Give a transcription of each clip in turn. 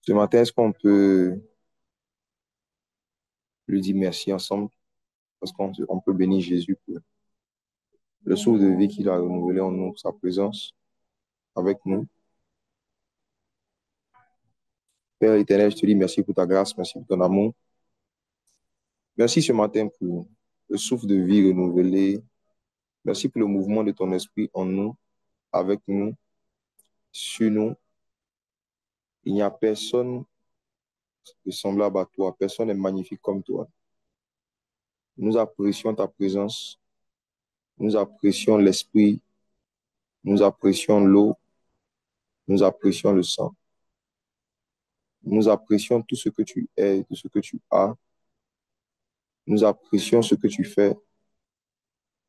Ce matin, est-ce qu'on peut lui dire merci ensemble? Parce qu'on peut bénir Jésus pour le souffle de vie qu'il a renouvelé en nous, sa présence avec nous. Père éternel, je te dis merci pour ta grâce, merci pour ton amour. Merci ce matin pour le souffle de vie renouvelé. Merci pour le mouvement de ton esprit en nous, avec nous, sur nous. Il n'y a personne de semblable à toi. Personne n'est magnifique comme toi. Nous apprécions ta présence. Nous apprécions l'esprit. Nous apprécions l'eau. Nous apprécions le sang. Nous apprécions tout ce que tu es, tout ce que tu as. Nous apprécions ce que tu fais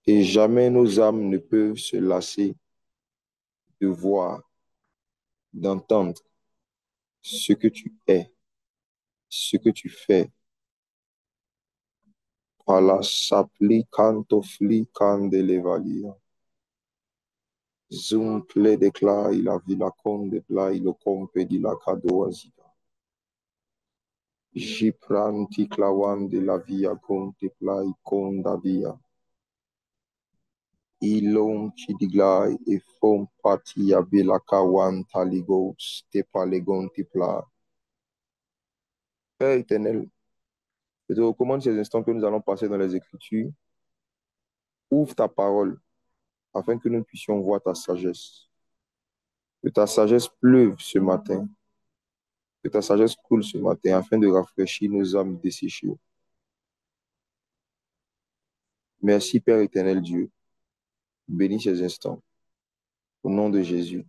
et jamais nos âmes ne peuvent se lasser de voir, d'entendre ce que tu es, ce que tu fais. Pala sapli canto fli candelevalia. Zoom ple decla il a vila conde pla il compe di la cadoazida. Jipranti clawan de la via conte pla i conda via. Ilon Chidiglai et Fom Patia Belakawan Taligos Tepalegon Tipla. Père éternel, je te recommande ces instants que nous allons passer dans les Écritures. Ouvre ta parole afin que nous puissions voir ta sagesse. Que ta sagesse pleuve ce matin. Que ta sagesse coule ce matin afin de rafraîchir nos âmes desséchées. Merci Père éternel Dieu. Bénis ces instants. Au nom de Jésus.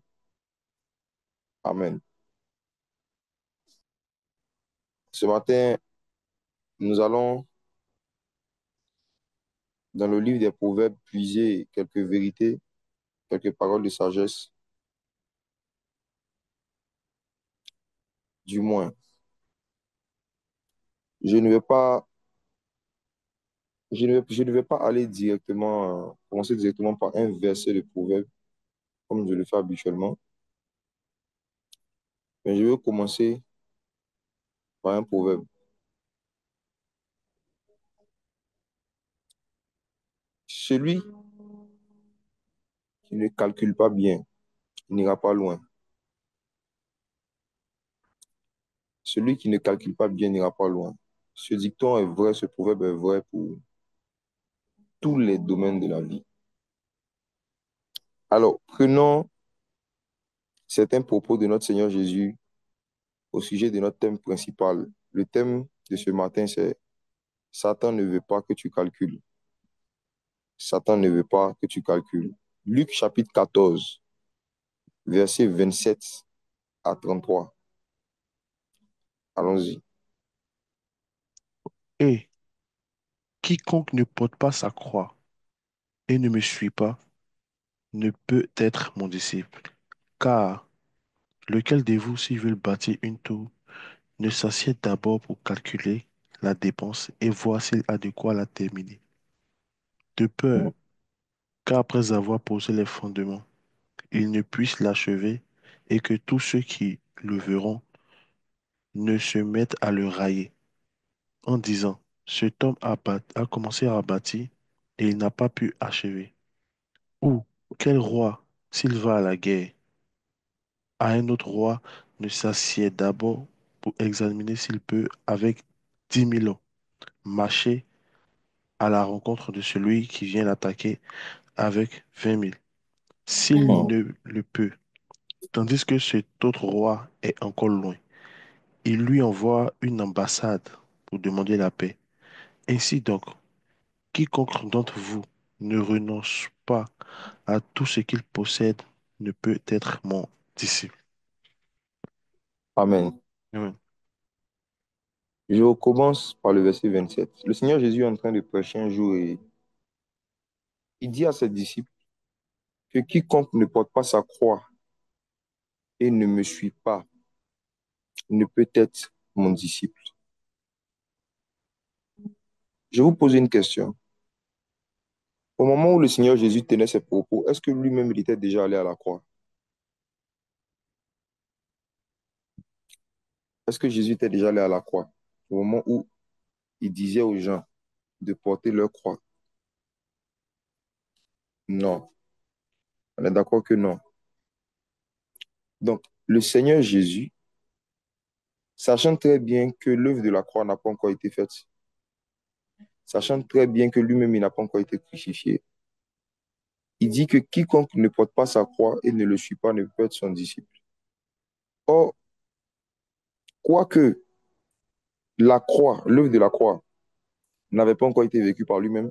Amen. Ce matin, nous allons dans le livre des Proverbes puiser quelques vérités, quelques paroles de sagesse, du moins. Je ne vais pas, je ne vais pas aller directement, commencer directement par un verset de Proverbe, comme je le fais habituellement, mais je vais commencer par un proverbe. Celui qui ne calcule pas bien n'ira pas loin. Celui qui ne calcule pas bien n'ira pas loin. Ce dicton est vrai, ce proverbe est vrai pour tous les domaines de la vie. Alors, prenons certains propos de notre Seigneur Jésus au sujet de notre thème principal. Le thème de ce matin, c'est Satan ne veut pas que tu calcules. Satan ne veut pas que tu calcules. Luc chapitre 14, versets 27 à 33. Allons-y. Et quiconque ne porte pas sa croix et ne me suit pas ne peut être mon disciple. Car lequel de vous, s'il veut bâtir une tour, ne s'assied d'abord pour calculer la dépense et voir s'il a de quoi la terminer. De peur qu'après avoir posé les fondements, il ne puisse l'achever et que tous ceux qui le verront ne se mettent à le railler en disant, cet homme a commencé à bâtir et il n'a pas pu achever. Ou quel roi, s'il va à la guerre, à un autre roi, ne s'assied d'abord pour examiner s'il peut, avec 10 000 hommes, marcher à la rencontre de celui qui vient l'attaquer avec 20 000. S'il Mhm. ne le peut, tandis que cet autre roi est encore loin, il lui envoie une ambassade pour demander la paix. Ainsi donc, quiconque d'entre vous ne renonce pas à tout ce qu'il possède ne peut être mon disciple. Amen. Amen. Je commence par le verset 27. Le Seigneur Jésus est en train de prêcher un jour et il dit à ses disciples que quiconque ne porte pas sa croix et ne me suit pas ne peut être mon disciple. Je vous pose une question. Au moment où le Seigneur Jésus tenait ses propos, est-ce que lui-même il était déjà allé à la croix? Est-ce que Jésus était déjà allé à la croix au moment où il disait aux gens de porter leur croix? Non. On est d'accord que non. Donc, le Seigneur Jésus, sachant très bien que l'œuvre de la croix n'a pas encore été faite, sachant très bien que lui-même, il n'a pas encore été crucifié, il dit que quiconque ne porte pas sa croix et ne le suit pas ne peut être son disciple. Or, quoique la croix, l'œuvre de la croix, n'avait pas encore été vécue par lui-même,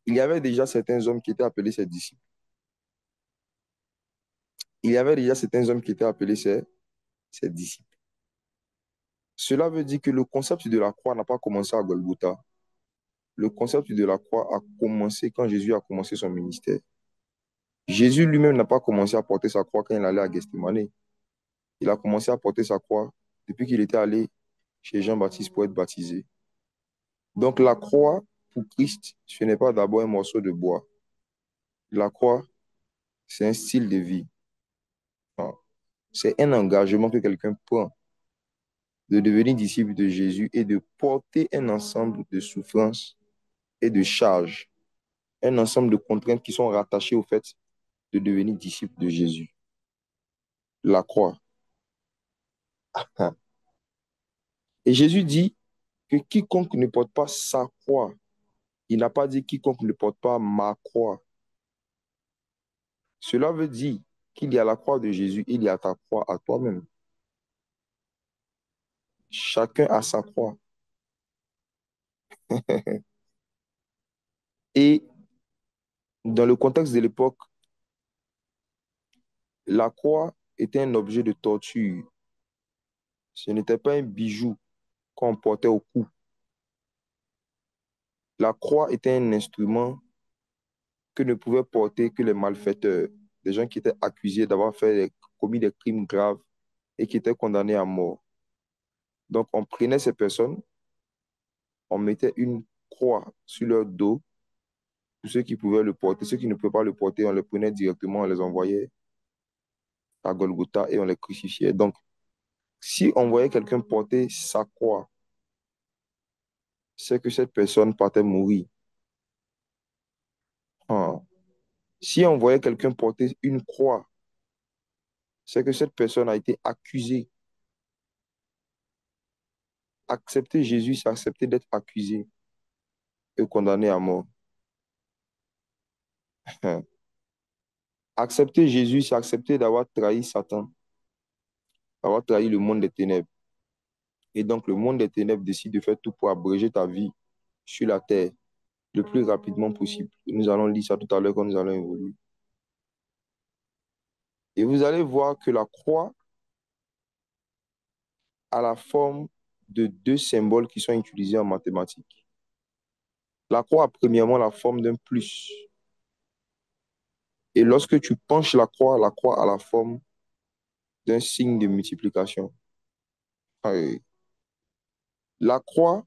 il y avait déjà certains hommes qui étaient appelés ses disciples. Il y avait déjà certains hommes qui étaient appelés ses disciples. Cela veut dire que le concept de la croix n'a pas commencé à Golgotha. Le concept de la croix a commencé quand Jésus a commencé son ministère. Jésus lui-même n'a pas commencé à porter sa croix quand il allait à Gethsemane. Il a commencé à porter sa croix depuis qu'il était allé chez Jean-Baptiste pour être baptisé. Donc la croix, pour Christ, ce n'est pas d'abord un morceau de bois. La croix, c'est un style de vie. Ah. C'est un engagement que quelqu'un prend de devenir disciple de Jésus et de porter un ensemble de souffrances et de charges, un ensemble de contraintes qui sont rattachées au fait de devenir disciple de Jésus. La croix. Ah. Et Jésus dit que quiconque ne porte pas sa croix, il n'a pas dit quiconque ne porte pas ma croix. Cela veut dire qu'il y a la croix de Jésus, il y a ta croix à toi-même. Chacun a sa croix. Et dans le contexte de l'époque, la croix était un objet de torture. Ce n'était pas un bijou qu'on portait au cou. La croix était un instrument que ne pouvaient porter que les malfaiteurs, des gens qui étaient accusés d'avoir commis des crimes graves et qui étaient condamnés à mort. Donc, on prenait ces personnes, on mettait une croix sur leur dos pour ceux qui pouvaient le porter. Ceux qui ne pouvaient pas le porter, on les prenait directement, on les envoyait à Golgotha et on les crucifiait. Donc, si on voyait quelqu'un porter sa croix, c'est que cette personne partait mourir. Ah. Si on voyait quelqu'un porter une croix, c'est que cette personne a été accusée. Accepter Jésus, c'est accepter d'être accusé et condamné à mort. Accepter Jésus, c'est accepter d'avoir trahi Satan, d'avoir trahi le monde des ténèbres. Et donc, le monde des ténèbres décide de faire tout pour abréger ta vie sur la terre le plus rapidement possible. Et nous allons lire ça tout à l'heure quand nous allons évoluer. Et vous allez voir que la croix a la forme de deux symboles qui sont utilisés en mathématiques. La croix a premièrement la forme d'un plus. Et lorsque tu penches la croix a la forme d'un signe de multiplication. Ah. La croix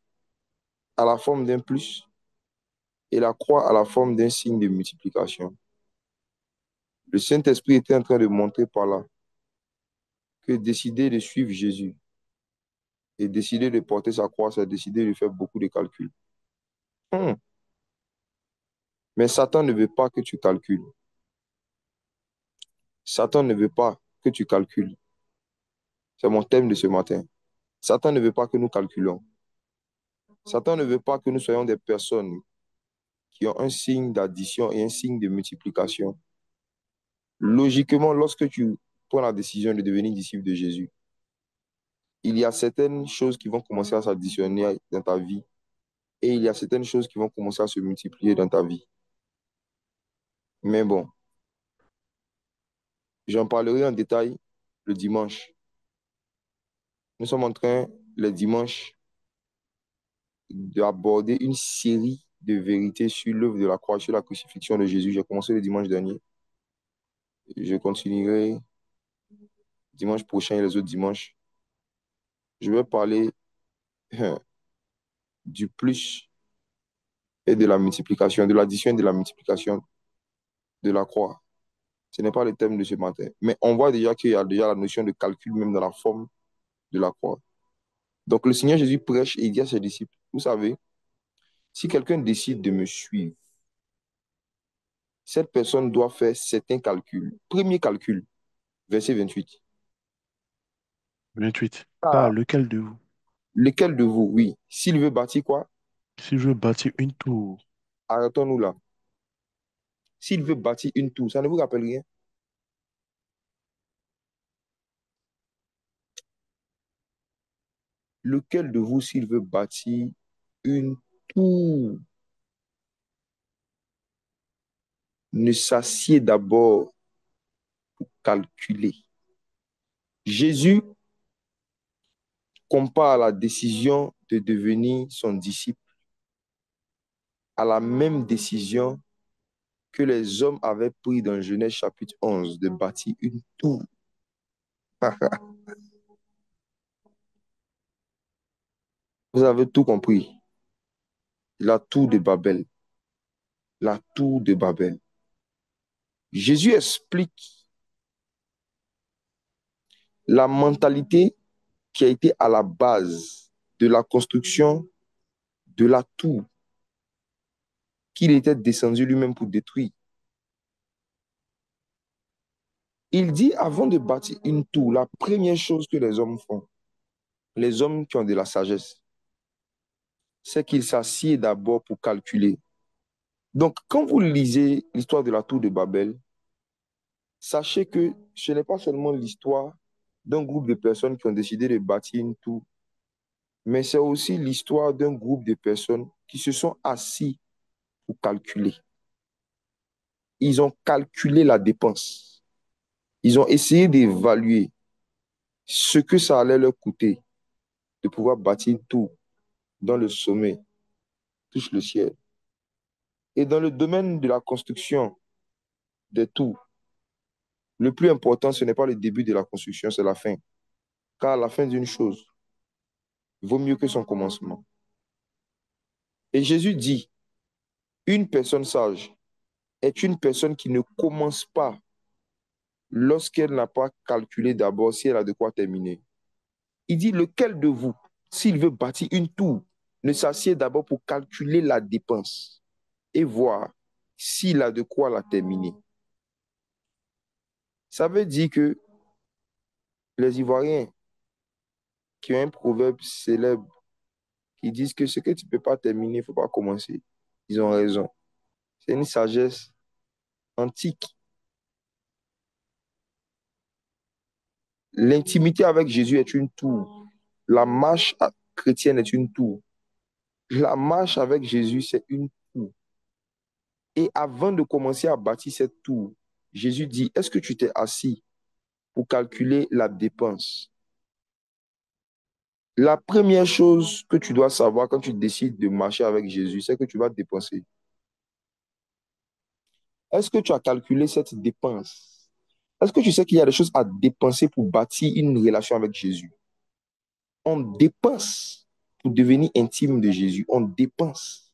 a la forme d'un plus et la croix a la forme d'un signe de multiplication. Le Saint-Esprit était en train de montrer par là que décider de suivre Jésus et décider de porter sa croix, c'est décider de faire beaucoup de calculs. Hmm. Mais Satan ne veut pas que tu calcules. Satan ne veut pas que tu calcules. C'est mon thème de ce matin. Satan ne veut pas que nous calculons. Satan ne veut pas que nous soyons des personnes qui ont un signe d'addition et un signe de multiplication. Logiquement, lorsque tu prends la décision de devenir disciple de Jésus, il y a certaines choses qui vont commencer à s'additionner dans ta vie et il y a certaines choses qui vont commencer à se multiplier dans ta vie. Mais bon, j'en parlerai en détail le dimanche. Nous sommes en train, le dimanche, d'aborder une série de vérités sur l'œuvre de la croix, sur la crucifixion de Jésus. J'ai commencé le dimanche dernier. Je continuerai dimanche prochain et les autres dimanches. Je vais parler du plus et de la multiplication, de l'addition et de la multiplication de la croix. Ce n'est pas le thème de ce matin. Mais on voit déjà qu'il y a déjà la notion de calcul même dans la forme de la croix. Donc le Seigneur Jésus prêche et il dit à ses disciples, vous savez, si quelqu'un décide de me suivre, cette personne doit faire certains calculs. Premier calcul, verset 28. 28. Car Ah, lequel de vous, lequel de vous, oui, s'il veut bâtir quoi? si je veux bâtir une tour, Arrêtons-nous là. S'il veut bâtir une tour, ça ne vous rappelle rien? Lequel de vous, s'il veut bâtir une tour, ne s'assied d'abord calculer? Jésus compare la décision de devenir son disciple à la même décision que les hommes avaient pris dans Genèse chapitre 11 de bâtir une tour. Vous avez tout compris. La tour de Babel. La tour de Babel. Jésus explique la mentalité qui a été à la base de la construction de la tour qu'il était descendu lui-même pour détruire. Il dit, avant de bâtir une tour, la première chose que les hommes font, les hommes qui ont de la sagesse, c'est qu'ils s'assiedent d'abord pour calculer. Donc, quand vous lisez l'histoire de la tour de Babel, sachez que ce n'est pas seulement l'histoire d'un groupe de personnes qui ont décidé de bâtir une tour, mais c'est aussi l'histoire d'un groupe de personnes qui se sont assis pour calculer. Ils ont calculé la dépense. Ils ont essayé d'évaluer ce que ça allait leur coûter de pouvoir bâtir une tour dans le sommet, touche le ciel. Et dans le domaine de la construction des tours, le plus important, ce n'est pas le début de la construction, c'est la fin. Car la fin d'une chose vaut mieux que son commencement. Et Jésus dit, une personne sage est une personne qui ne commence pas lorsqu'elle n'a pas calculé d'abord si elle a de quoi terminer. Il dit, lequel de vous, s'il veut bâtir une tour, ne s'assied d'abord pour calculer la dépense et voir s'il a de quoi la terminer. Ça veut dire que les Ivoiriens qui ont un proverbe célèbre qui disent que ce que tu ne peux pas terminer, il ne faut pas commencer. Ils ont raison. C'est une sagesse antique. L'intimité avec Jésus est une tour. La marche chrétienne est une tour. La marche avec Jésus, c'est une tour. Et avant de commencer à bâtir cette tour, Jésus dit, est-ce que tu t'es assis pour calculer la dépense? La première chose que tu dois savoir quand tu décides de marcher avec Jésus, c'est que tu vas dépenser. Est-ce que tu as calculé cette dépense? Est-ce que tu sais qu'il y a des choses à dépenser pour bâtir une relation avec Jésus? On dépense pour devenir intime de Jésus. On dépense.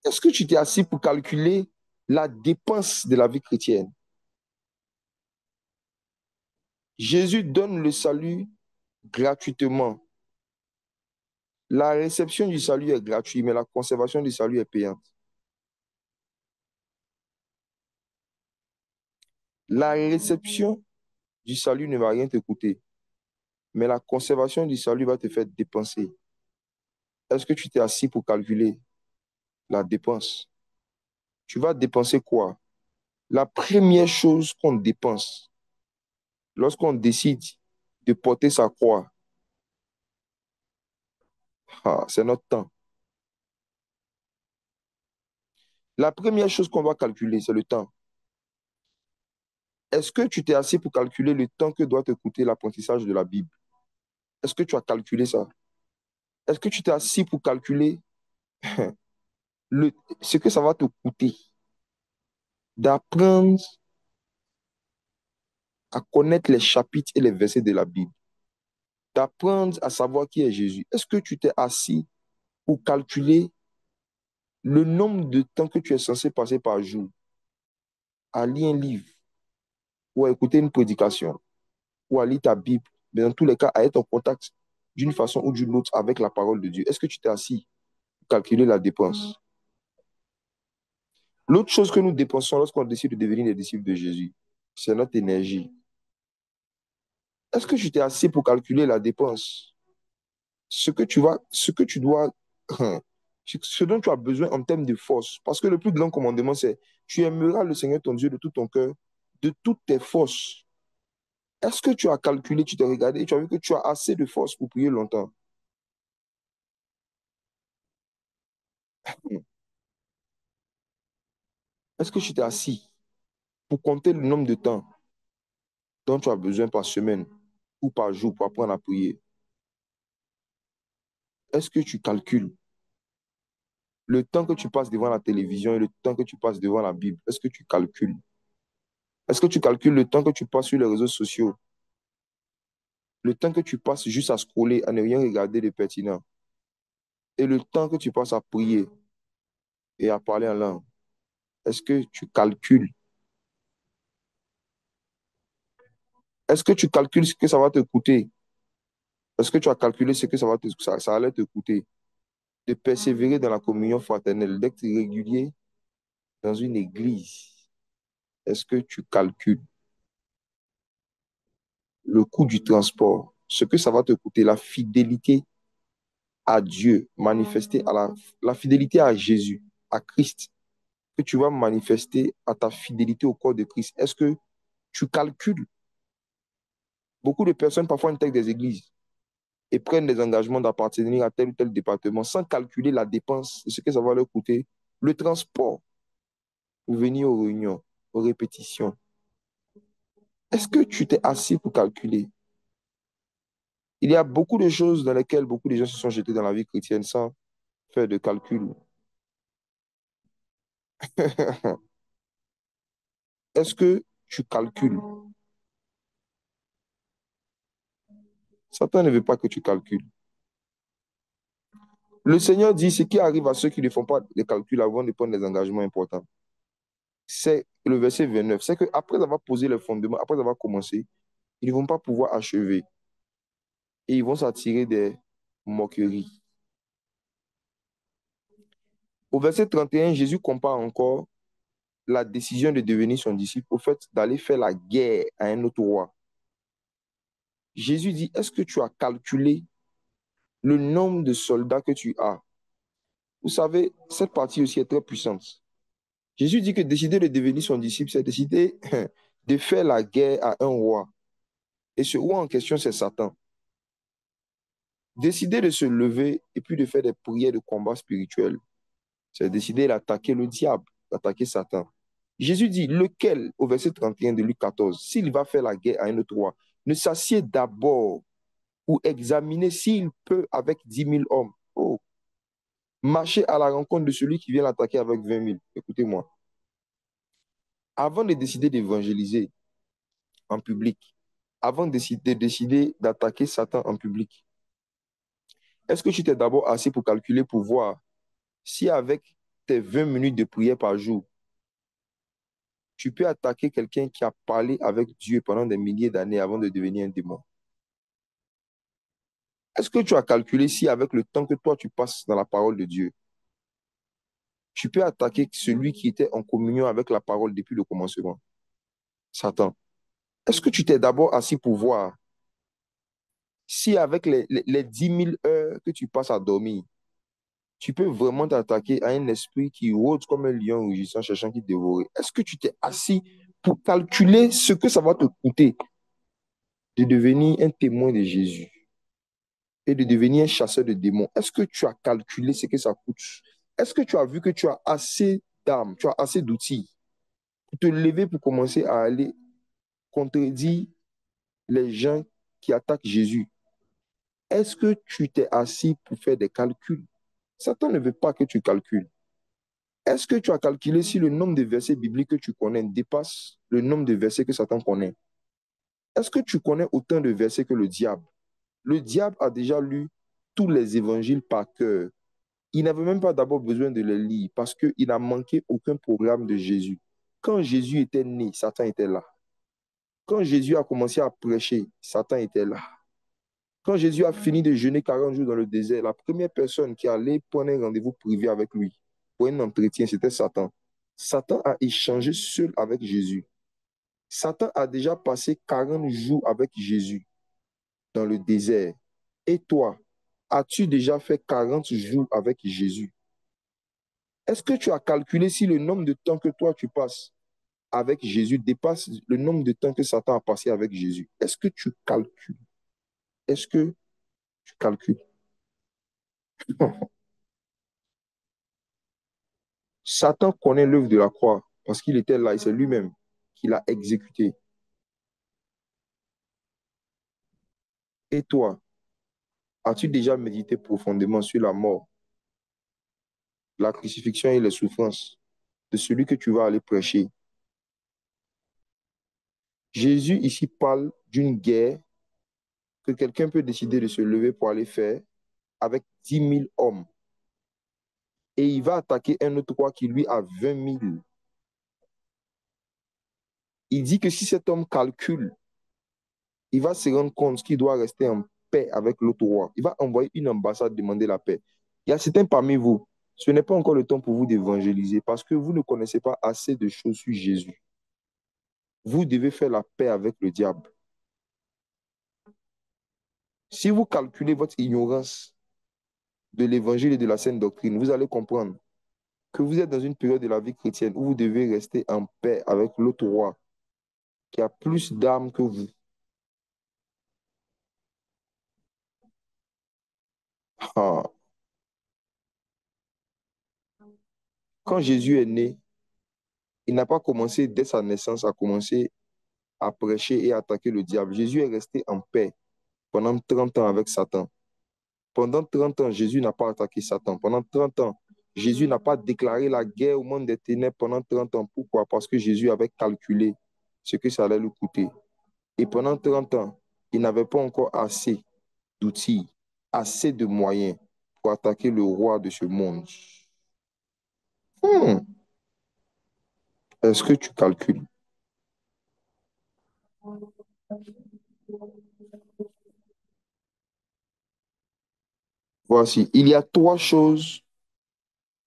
Est-ce que tu t'es assis pour calculer la dépense de la vie chrétienne? Jésus donne le salut gratuitement. La réception du salut est gratuite, mais la conservation du salut est payante. La réception du salut ne va rien te coûter, mais la conservation du salut va te faire dépenser. Est-ce que tu t'es assis pour calculer la dépense? Tu vas dépenser quoi? La première chose qu'on dépense lorsqu'on décide de porter sa croix, c'est notre temps. La première chose qu'on va calculer, c'est le temps. Est-ce que tu t'es assis pour calculer le temps que doit te coûter l'apprentissage de la Bible? Est-ce que tu as calculé ça? Est-ce que tu t'es assis pour calculer le, ce que ça va te coûter d'apprendre à connaître les chapitres et les versets de la Bible, d'apprendre à savoir qui est Jésus? Est-ce que tu t'es assis pour calculer le nombre de temps que tu es censé passer par jour à lire un livre ou à écouter une prédication? ou à lire ta Bible, mais dans tous les cas, à être en contact d'une façon ou d'une autre avec la parole de Dieu. Est-ce que tu t'es assis pour calculer la dépense? L'autre chose que nous dépensons lorsqu'on décide de devenir des disciples de Jésus, c'est notre énergie. Est-ce que tu t'es assis pour calculer la dépense? Ce que tu dois, ce dont tu as besoin en termes de force. Parce que le plus grand commandement, c'est tu aimeras le Seigneur ton Dieu de tout ton cœur, de toutes tes forces. Est-ce que tu as calculé, tu t'es regardé et tu as vu que tu as assez de force pour prier longtemps? Est-ce que tu t'es assis pour compter le nombre de temps dont tu as besoin par semaine ou par jour pour apprendre à prier? Est-ce que tu calcules le temps que tu passes devant la télévision et le temps que tu passes devant la Bible? Est-ce que tu calcules? Est-ce que tu calcules le temps que tu passes sur les réseaux sociaux? Le temps que tu passes juste à scroller, à ne rien regarder de pertinent? Et le temps que tu passes à prier et à parler en langue? Est-ce que tu calcules? Est-ce que tu calcules ce que ça va te coûter? Est-ce que tu as calculé ce que ça allait te coûter de persévérer dans la communion fraternelle, d'être régulier dans une église? Est-ce que tu calcules le coût du transport, ce que ça va te coûter, la fidélité à Dieu, manifester la fidélité à Jésus, à Christ, que tu vas manifester à ta fidélité au corps de Christ? Est-ce que tu calcules? Beaucoup de personnes parfois intègrent des églises et prennent des engagements d'appartenir à tel ou tel département sans calculer la dépense de ce que ça va leur coûter, le transport pour venir aux réunions, aux répétitions. Est-ce que tu t'es assis pour calculer? Il y a beaucoup de choses dans lesquelles beaucoup de gens se sont jetés dans la vie chrétienne sans faire de calcul. Est-ce que tu calcules? Satan ne veut pas que tu calcules. Le Seigneur dit ce qui arrive à ceux qui ne font pas de calculs avant de prendre des engagements importants. C'est le verset 29. C'est qu'après avoir posé les fondements, après avoir commencé, ils ne vont pas pouvoir achever et ils vont s'attirer des moqueries. Au verset 31, Jésus compare encore la décision de devenir son disciple au fait d'aller faire la guerre à un autre roi. Jésus dit, est-ce que tu as calculé le nombre de soldats que tu as? Vous savez, cette partie aussi est très puissante. Jésus dit que décider de devenir son disciple, c'est décider de faire la guerre à un roi. Et ce roi en question, c'est Satan. Décider de se lever et puis de faire des prières de combat spirituel, c'est décider d'attaquer le diable, d'attaquer Satan. Jésus dit, lequel, au verset 31 de Luc 14, s'il va faire la guerre à un autre roi, ne s'assied d'abord ou examiner s'il peut avec 10 000 hommes. Oh, marcher à la rencontre de celui qui vient l'attaquer avec 20 000. Écoutez-moi. Avant de décider d'évangéliser en public, avant de décider d'attaquer Satan en public, est-ce que tu t'es d'abord assis pour calculer, pour voir si avec tes 20 minutes de prière par jour, tu peux attaquer quelqu'un qui a parlé avec Dieu pendant des milliers d'années avant de devenir un démon? Est-ce que tu as calculé si avec le temps que toi tu passes dans la parole de Dieu, tu peux attaquer celui qui était en communion avec la parole depuis le commencement, Satan? Est-ce que tu t'es d'abord assis pour voir si avec les 10 000 heures que tu passes à dormir, tu peux vraiment t'attaquer à un esprit qui rôde comme un lion rugissant, cherchant qui dévorer? Est-ce que tu t'es assis pour calculer ce que ça va te coûter de devenir un témoin de Jésus et de devenir un chasseur de démons? Est-ce que tu as calculé ce que ça coûte? Est-ce que tu as vu que tu as assez d'armes, tu as assez d'outils pour te lever pour commencer à aller contredire les gens qui attaquent Jésus? Est-ce que tu t'es assis pour faire des calculs? Satan ne veut pas que tu calcules. Est-ce que tu as calculé si le nombre de versets bibliques que tu connais dépasse le nombre de versets que Satan connaît? Est-ce que tu connais autant de versets que le diable? Le diable a déjà lu tous les évangiles par cœur. Il n'avait même pas d'abord besoin de les lire parce qu'il n'a manqué aucun programme de Jésus. Quand Jésus était né, Satan était là. Quand Jésus a commencé à prêcher, Satan était là. Quand Jésus a fini de jeûner 40 jours dans le désert, la première personne qui allait prendre un rendez-vous privé avec lui pour un entretien, c'était Satan. Satan a échangé seul avec Jésus. Satan a déjà passé 40 jours avec Jésus dans le désert. Et toi, as-tu déjà fait 40 jours avec Jésus? Est-ce que tu as calculé si le nombre de temps que toi tu passes avec Jésus dépasse le nombre de temps que Satan a passé avec Jésus? Est-ce que tu calcules? Est-ce que tu calcules? Satan connaît l'œuvre de la croix parce qu'il était là et c'est lui-même qui l'a exécuté. Et toi, as-tu déjà médité profondément sur la mort, la crucifixion et les souffrances de celui que tu vas aller prêcher? Jésus ici parle d'une guerre que quelqu'un peut décider de se lever pour aller faire avec 10 000 hommes. Et il va attaquer un autre roi qui lui a 20 000. Il dit que si cet homme calcule, il va se rendre compte qu'il doit rester en paix avec l'autre roi. Il va envoyer une ambassade demander la paix. Il y a certains parmi vous, ce n'est pas encore le temps pour vous d'évangéliser parce que vous ne connaissez pas assez de choses sur Jésus. Vous devez faire la paix avec le diable. Si vous calculez votre ignorance de l'évangile et de la saine doctrine, vous allez comprendre que vous êtes dans une période de la vie chrétienne où vous devez rester en paix avec l'autre roi qui a plus d'âmes que vous. Ah. Quand Jésus est né, il n'a pas commencé dès sa naissance à commencer à prêcher et à attaquer le diable. Jésus est resté en paix pendant 30 ans avec Satan. Pendant 30 ans, Jésus n'a pas attaqué Satan. Pendant 30 ans, Jésus n'a pas déclaré la guerre au monde des ténèbres pendant 30 ans. Pourquoi? Parce que Jésus avait calculé ce que ça allait lui coûter. Et pendant 30 ans, il n'avait pas encore assez d'outils, assez de moyens pour attaquer le roi de ce monde. Hmm. Est-ce que tu calcules? Voici, il y a trois choses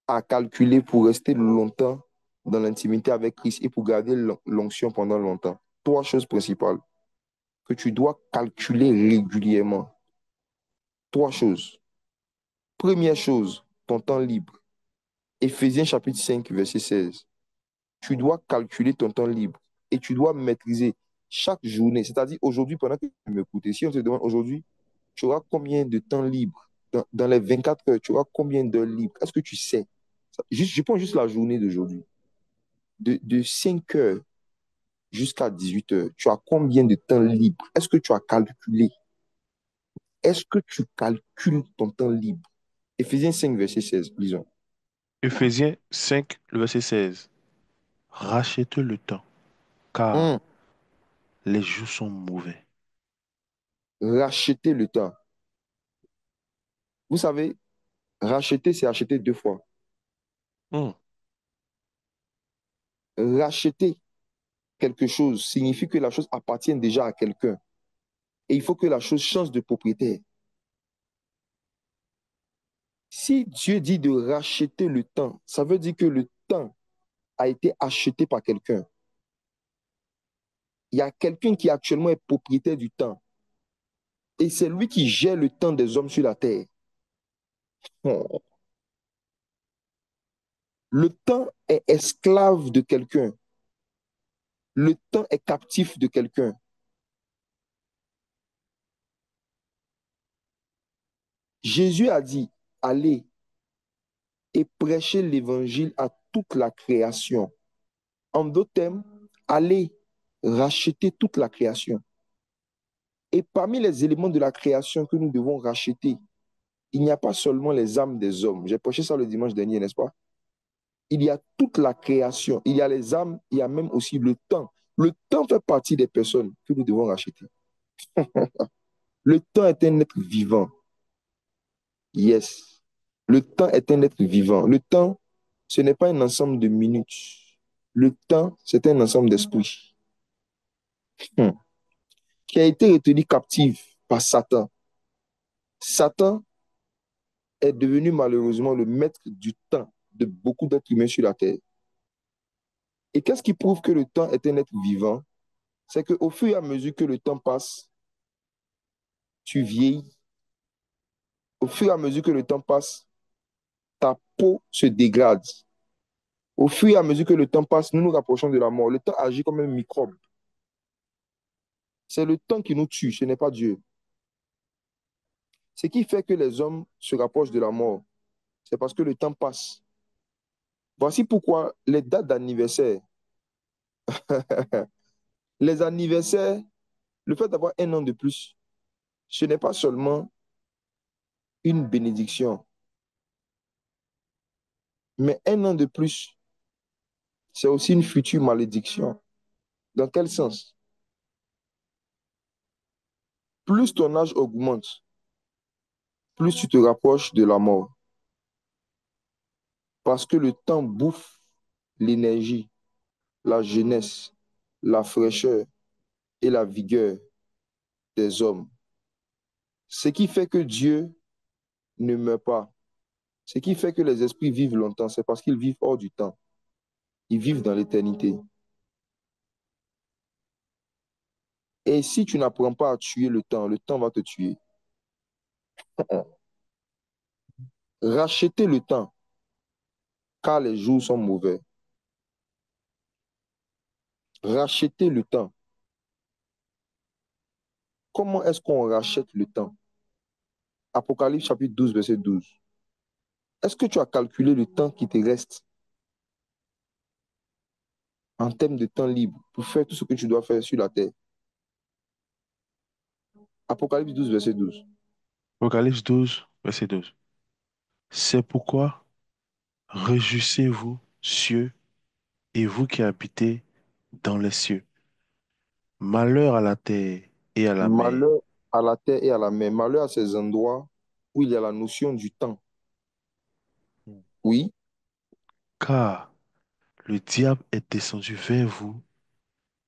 à calculer pour rester longtemps dans l'intimité avec Christ et pour garder l'onction pendant longtemps. Trois choses principales que tu dois calculer régulièrement. Trois choses. Première chose, ton temps libre. Éphésiens chapitre 5, verset 16. Tu dois calculer ton temps libre et tu dois maîtriser chaque journée. C'est-à-dire aujourd'hui, pendant que tu m'écoutes, si on te demande aujourd'hui, tu auras combien de temps libre dans les 24 heures, tu auras combien d'heures libres? Est-ce que tu sais? Juste, je prends juste la journée d'aujourd'hui. De 5 heures jusqu'à 18 heures, tu as combien de temps libre? Est-ce que tu as calculé? Est-ce que tu calcules ton temps libre? Éphésiens 5, verset 16, lisons. Éphésiens 5, le verset 16. Rachetez le temps, car Un, les jours sont mauvais. racheter le temps. Vous savez, racheter, c'est acheter deux fois. Hmm. Racheter quelque chose signifie que la chose appartient déjà à quelqu'un. Et il faut que la chose change de propriétaire. Si Dieu dit de racheter le temps, ça veut dire que le temps a été acheté par quelqu'un. Il y a quelqu'un qui actuellement est propriétaire du temps. Et c'est lui qui gère le temps des hommes sur la terre. Oh. Le temps est esclave de quelqu'un. Le temps est captif de quelqu'un. Jésus a dit, allez et prêchez l'évangile à toute la création. En d'autres termes, allez racheter toute la création. Et parmi les éléments de la création que nous devons racheter, il n'y a pas seulement les âmes des hommes. J'ai prêché ça le dimanche dernier, n'est-ce pas? Il y a toute la création. Il y a les âmes, il y a même aussi le temps. Le temps fait partie des personnes que nous devons racheter. Le temps est un être vivant. Yes. Le temps est un être vivant. Le temps, ce n'est pas un ensemble de minutes. Le temps, c'est un ensemble d'esprits. hmm, qui a été retenue captive par Satan. Satan est devenu malheureusement le maître du temps de beaucoup d'êtres humains sur la terre. Et qu'est-ce qui prouve que le temps est un être vivant? C'est qu'au fur et à mesure que le temps passe, tu vieillis. Au fur et à mesure que le temps passe, ta peau se dégrade. Au fur et à mesure que le temps passe, nous nous rapprochons de la mort. Le temps agit comme un microbe. C'est le temps qui nous tue, ce n'est pas Dieu. Ce qui fait que les hommes se rapprochent de la mort, c'est parce que le temps passe. Voici pourquoi les dates d'anniversaire, les anniversaires, le fait d'avoir un an de plus, ce n'est pas seulement une bénédiction, mais un an de plus, c'est aussi une future malédiction. Dans quel sens? Plus ton âge augmente, plus tu te rapproches de la mort, parce que le temps bouffe l'énergie, la jeunesse, la fraîcheur et la vigueur des hommes. Ce qui fait que Dieu ne meurt pas. Ce qui fait que les esprits vivent longtemps, c'est parce qu'ils vivent hors du temps. Ils vivent dans l'éternité. Et si tu n'apprends pas à tuer le temps va te tuer. Racheter le temps, car les jours sont mauvais. Racheter le temps. Comment est-ce qu'on rachète le temps? Apocalypse chapitre 12, verset 12. Est-ce que tu as calculé le temps qui te reste en termes de temps libre pour faire tout ce que tu dois faire sur la terre? Apocalypse 12, verset 12. Apocalypse 12, verset 12. C'est pourquoi réjouissez-vous, cieux, et vous qui habitez dans les cieux. Malheur à la terre et à la mer, Malheur à la terre et à la mer. Malheur à ces endroits où il y a la notion du temps. Oui, car le diable est descendu vers vous,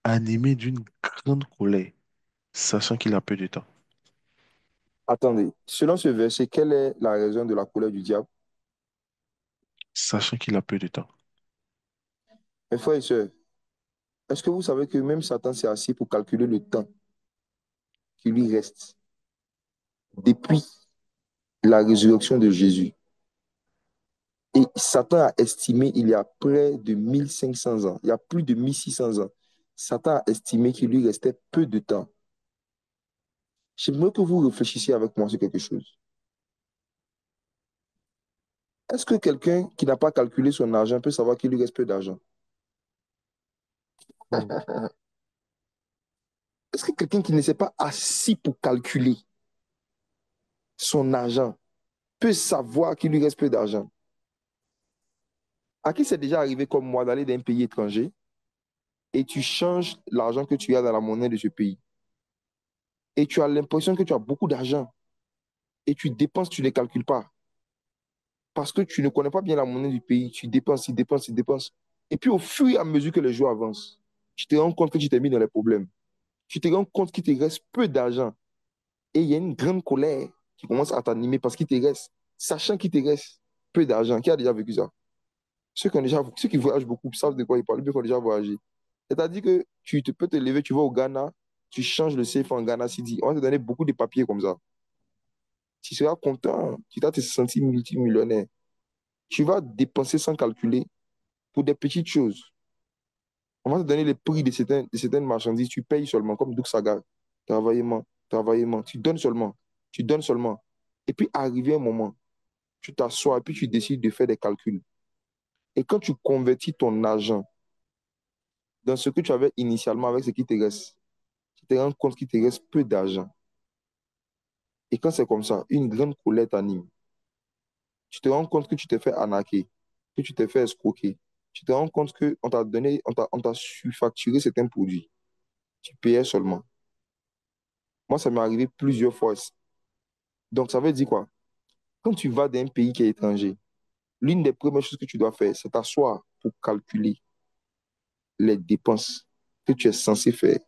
animé d'une grande colère, sachant qu'il a peu de temps. attendez. Selon ce verset, quelle est la raison de la colère du diable? Sachant qu'il a peu de temps. Mes frères et sœurs, est-ce que vous savez que même Satan s'est assis pour calculer le temps qui lui reste depuis la résurrection de Jésus? Et Satan a estimé il y a près de 1500 ans, il y a plus de 1600 ans, Satan a estimé qu'il lui restait peu de temps. J'aimerais que vous réfléchissiez avec moi sur quelque chose. Est-ce que quelqu'un qui n'a pas calculé son argent peut savoir qu'il lui reste peu d'argent? Mm. Est-ce que quelqu'un qui ne s'est pas assis pour calculer son argent peut savoir qu'il lui reste peu d'argent? À qui c'est déjà arrivé comme moi d'aller dans un pays étranger et tu changes l'argent que tu as dans la monnaie de ce pays et tu as l'impression que tu as beaucoup d'argent et tu dépenses, tu ne calcules pas parce que tu ne connais pas bien la monnaie du pays, tu dépenses, tu dépenses, tu dépenses. Et puis au fur et à mesure que les jours avancent, tu te rends compte que tu t'es mis dans les problèmes. Tu te rends compte qu'il te reste peu d'argent et il y a une grande colère qui commence à t'animer parce qu'il te reste, sachant qu'il te reste peu d'argent. Qui a déjà vécu ça? Ceux qui voyagent beaucoup savent de quoi ils parlent, bien qui ont déjà voyagé. C'est-à-dire que peux te lever, tu vas au Ghana, tu changes le CFA en Ghana City. On va te donner beaucoup de papiers comme ça. Tu seras content, tu vas te sentir multimillionnaire. Tu vas dépenser sans calculer pour des petites choses. On va te donner les prix de certaines marchandises, tu payes seulement, comme Doug Saga. Travaillement, travaillement. Tu donnes seulement. Et puis, arrivé un moment, tu t'assois et puis tu décides de faire des calculs. Et quand tu convertis ton argent dans ce que tu avais initialement avec ce qui te reste, tu te rends compte qu'il te reste peu d'argent. Et quand c'est comme ça, une grande colère t'anime. Tu te rends compte que tu t'es fait arnaquer, que tu t'es fait escroquer. Tu te rends compte qu'on t'a donné, on t'a surfacturé certains produits. Tu payais seulement. Moi, ça m'est arrivé plusieurs fois. Donc, ça veut dire quoi? Quand tu vas dans un pays qui est étranger, l'une des premières choses que tu dois faire, c'est t'asseoir pour calculer les dépenses que tu es censé faire.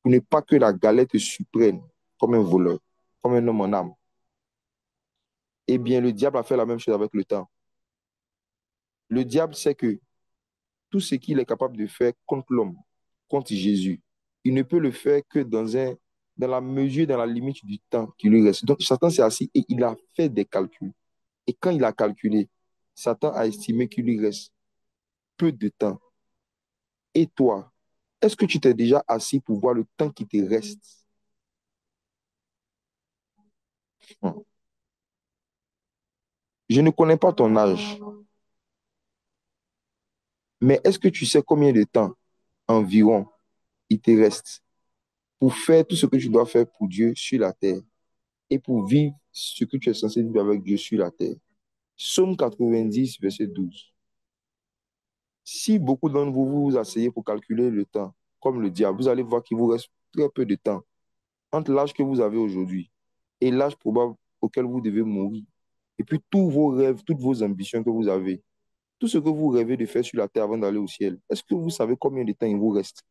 pour ne pas que la galette supprenne comme un voleur, comme un homme en âme. Eh bien, le diable a fait la même chose avec le temps. Le diable sait que tout ce qu'il est capable de faire contre l'homme, contre Jésus, il ne peut le faire que dans la mesure, dans la limite du temps qui lui reste. Donc, Satan s'est assis et il a fait des calculs. Et quand il a calculé, Satan a estimé qu'il lui reste peu de temps. Et toi, est-ce que tu t'es déjà assis pour voir le temps qui te reste? Hmm. Je ne connais pas ton âge, mais est-ce que tu sais combien de temps environ il te reste pour faire tout ce que tu dois faire pour Dieu sur la terre et pour vivre ce que tu es censé vivre avec Dieu sur la terre? Psaume 90, verset 12. Si beaucoup d'entre vous vous asseyez pour calculer le temps, comme le diable, vous allez voir qu'il vous reste très peu de temps entre l'âge que vous avez aujourd'hui et l'âge probable auquel vous devez mourir. Et puis tous vos rêves, toutes vos ambitions que vous avez, tout ce que vous rêvez de faire sur la terre avant d'aller au ciel, est-ce que vous savez combien de temps il vous reste?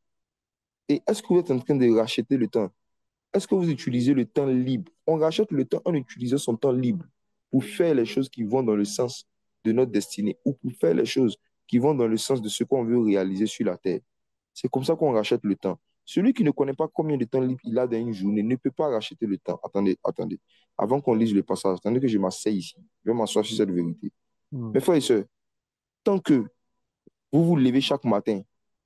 Et est-ce que vous êtes en train de racheter le temps? Est-ce que vous utilisez le temps libre? On rachète le temps en utilisant son temps libre pour faire les choses qui vont dans le sens de notre destinée ou pour faire les choses qui vont dans le sens de ce qu'on veut réaliser sur la terre. C'est comme ça qu'on rachète le temps. Celui qui ne connaît pas combien de temps libre il a dans une journée ne peut pas racheter le temps. Attendez, attendez. Avant qu'on lise le passage, attendez que je m'asseye ici. Je vais m'asseoir sur cette vérité. Hmm. Mes frères et sœurs, tant que vous vous levez chaque matin,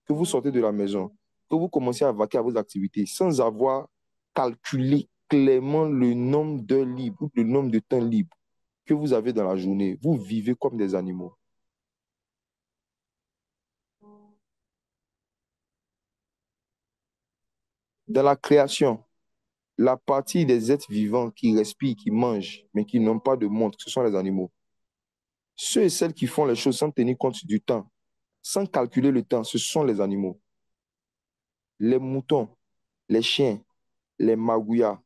que vous sortez de la maison, que vous commencez à vaquer à vos activités sans avoir calculé clairement le nombre d'heures libres ou le nombre de temps libre que vous avez dans la journée, vous vivez comme des animaux. Dans la création, la partie des êtres vivants qui respirent, qui mangent, mais qui n'ont pas de montre, ce sont les animaux. Ceux et celles qui font les choses sans tenir compte du temps, sans calculer le temps, ce sont les animaux. Les moutons, les chiens, les magouillas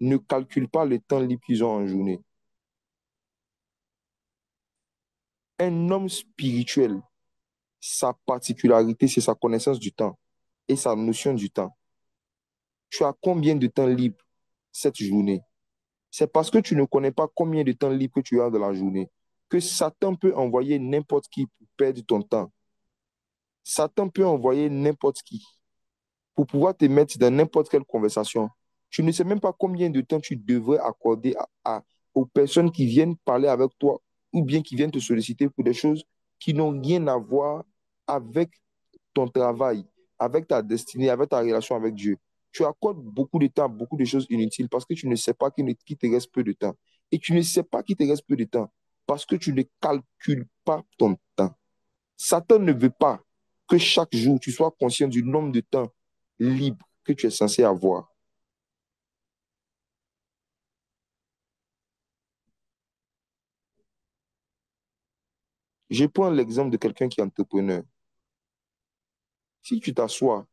ne calculent pas le temps libre qu'ils ont en journée. Un homme spirituel, sa particularité, c'est sa connaissance du temps et sa notion du temps. Tu as combien de temps libre cette journée? C'est parce que tu ne connais pas combien de temps libre que tu as dans la journée que Satan peut envoyer n'importe qui pour perdre ton temps. Satan peut envoyer n'importe qui pour pouvoir te mettre dans n'importe quelle conversation. Tu ne sais même pas combien de temps tu devrais accorder aux personnes qui viennent parler avec toi ou bien qui viennent te solliciter pour des choses qui n'ont rien à voir avec ton travail, avec ta destinée, avec ta relation avec Dieu. Tu accordes beaucoup de temps à beaucoup de choses inutiles parce que tu ne sais pas qu'il te reste peu de temps. Et tu ne sais pas qu'il te reste peu de temps parce que tu ne calcules pas ton temps. Satan ne veut pas que chaque jour tu sois conscient du nombre de temps libre que tu es censé avoir. Je prends l'exemple de quelqu'un qui est entrepreneur. Si tu t'assois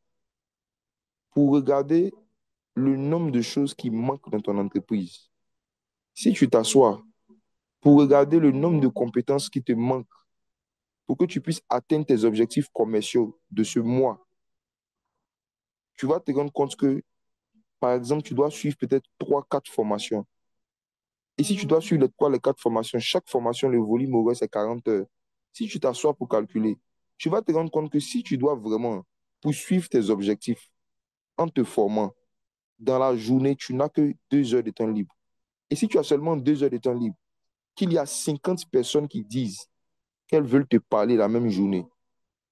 pour regarder le nombre de choses qui manquent dans ton entreprise, si tu t'assois pour regarder le nombre de compétences qui te manquent pour que tu puisses atteindre tes objectifs commerciaux de ce mois, tu vas te rendre compte que, par exemple, tu dois suivre peut-être 3, 4 formations. Et si tu dois suivre les 4 formations, chaque formation, le volume horaire, c'est 40 heures. Si tu t'assois pour calculer, tu vas te rendre compte que si tu dois vraiment poursuivre tes objectifs en te formant, dans la journée, tu n'as que 2 heures de temps libre. Et si tu as seulement 2 heures de temps libre, qu'il y a 50 personnes qui disent qu'elles veulent te parler la même journée,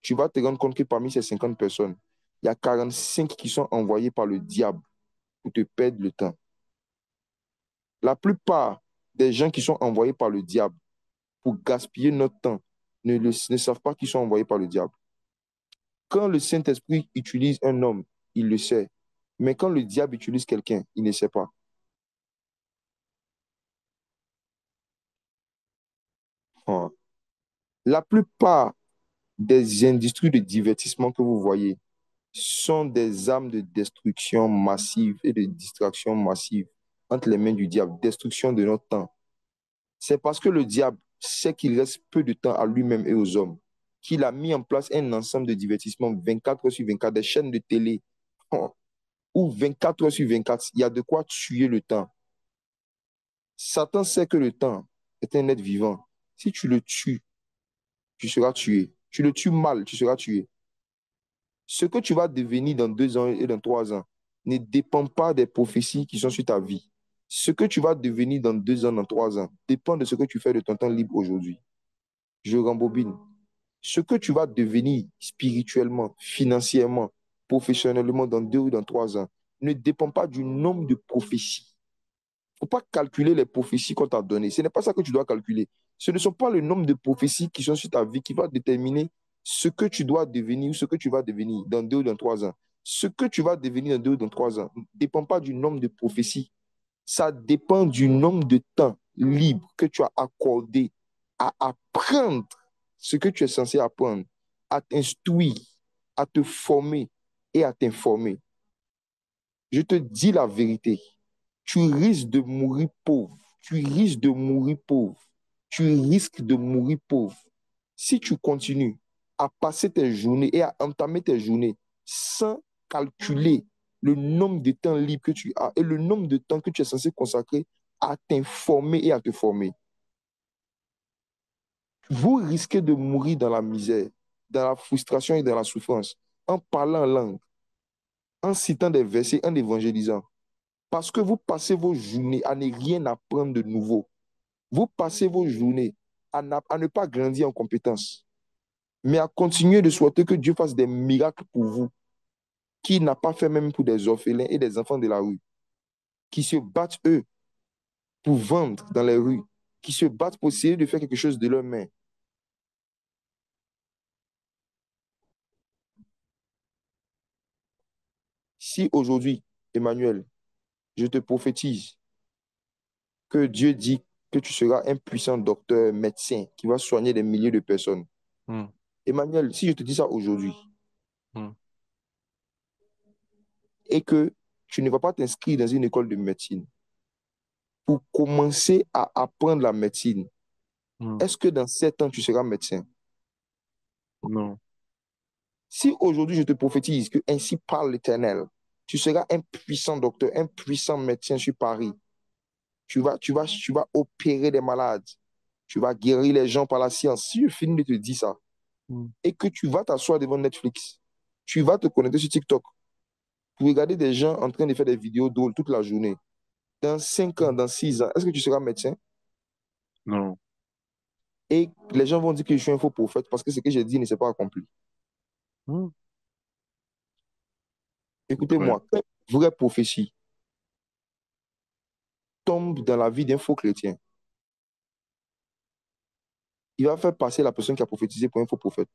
tu vas te rendre compte que parmi ces 50 personnes, il y a 45 qui sont envoyées par le diable pour te perdre le temps. La plupart des gens qui sont envoyés par le diable pour gaspiller notre temps ne savent pas qu'ils sont envoyés par le diable. Quand le Saint-Esprit utilise un homme, il le sait. Mais quand le diable utilise quelqu'un, il ne sait pas. Ah. La plupart des industries de divertissement que vous voyez sont des armes de destruction massive et de distraction massive entre les mains du diable, destruction de notre temps. C'est parce que le diable sait qu'il reste peu de temps à lui-même et aux hommes qu'il a mis en place un ensemble de divertissements 24 heures sur 24, des chaînes de télé. Oh. ou 24 heures sur 24, il y a de quoi tuer le temps. Satan sait que le temps est un être vivant. Si tu le tues, tu seras tué. Tu le tues mal, tu seras tué. Ce que tu vas devenir dans 2 ans et dans 3 ans ne dépend pas des prophéties qui sont sur ta vie. Ce que tu vas devenir dans 2 ans, dans 3 ans, dépend de ce que tu fais de ton temps libre aujourd'hui. Je rembobine. Ce que tu vas devenir spirituellement, financièrement, professionnellement dans 2 ou dans 3 ans ne dépend pas du nombre de prophéties. Il ne faut pas calculer les prophéties qu'on t'a données. Ce n'est pas ça que tu dois calculer. Ce ne sont pas le nombre de prophéties qui sont sur ta vie qui va déterminer ce que tu dois devenir ou ce que tu vas devenir dans 2 ou dans 3 ans. Ce que tu vas devenir dans 2 ou dans 3 ans ne dépend pas du nombre de prophéties. Ça dépend du nombre de temps libre que tu as accordé à apprendre ce que tu es censé apprendre, à t'instruire, à te former et à t'informer. Je te dis la vérité. Tu risques de mourir pauvre. Tu risques de mourir pauvre. Tu risques de mourir pauvre. Si tu continues à passer tes journées et à entamer tes journées sans calculer le nombre de temps libre que tu as et le nombre de temps que tu es censé consacrer à t'informer et à te former, vous risquez de mourir dans la misère, dans la frustration et dans la souffrance, en parlant en langue, en citant des versets, en évangélisant. Parce que vous passez vos journées à ne rien apprendre de nouveau. Vous passez vos journées à ne pas grandir en compétences, mais à continuer de souhaiter que Dieu fasse des miracles pour vous, qu'il n'a pas fait même pour des orphelins et des enfants de la rue, qui se battent, eux, pour vendre dans les rues, qui se battent pour essayer de faire quelque chose de leurs mains. Si aujourd'hui, Emmanuel, je te prophétise que Dieu dit que tu seras un puissant docteur, médecin, qui va soigner des milliers de personnes. Hmm, Emmanuel, si je te dis ça aujourd'hui, hmm, et que tu ne vas pas t'inscrire dans une école de médecine pour commencer à apprendre la médecine, hmm. est-ce que dans 7 ans, tu seras médecin? Non. Si aujourd'hui, je te prophétise que ainsi parle l'Éternel, tu seras un puissant docteur, un puissant médecin sur Paris. Tu vas opérer des malades. Tu vas guérir les gens par la science. Si je finis de te dire ça, Hmm, et que tu vas t'asseoir devant Netflix, tu vas te connecter sur TikTok pour regarder des gens en train de faire des vidéos drôles toute la journée. Dans 5 ans, dans 6 ans, est-ce que tu seras médecin? non. Et les gens vont dire que je suis un faux prophète parce que ce que j'ai dit ne s'est pas accompli. Hmm, incroyable. Écoutez-moi, quand une vraie prophétie tombe dans la vie d'un faux chrétien, il va faire passer la personne qui a prophétisé pour un faux prophète.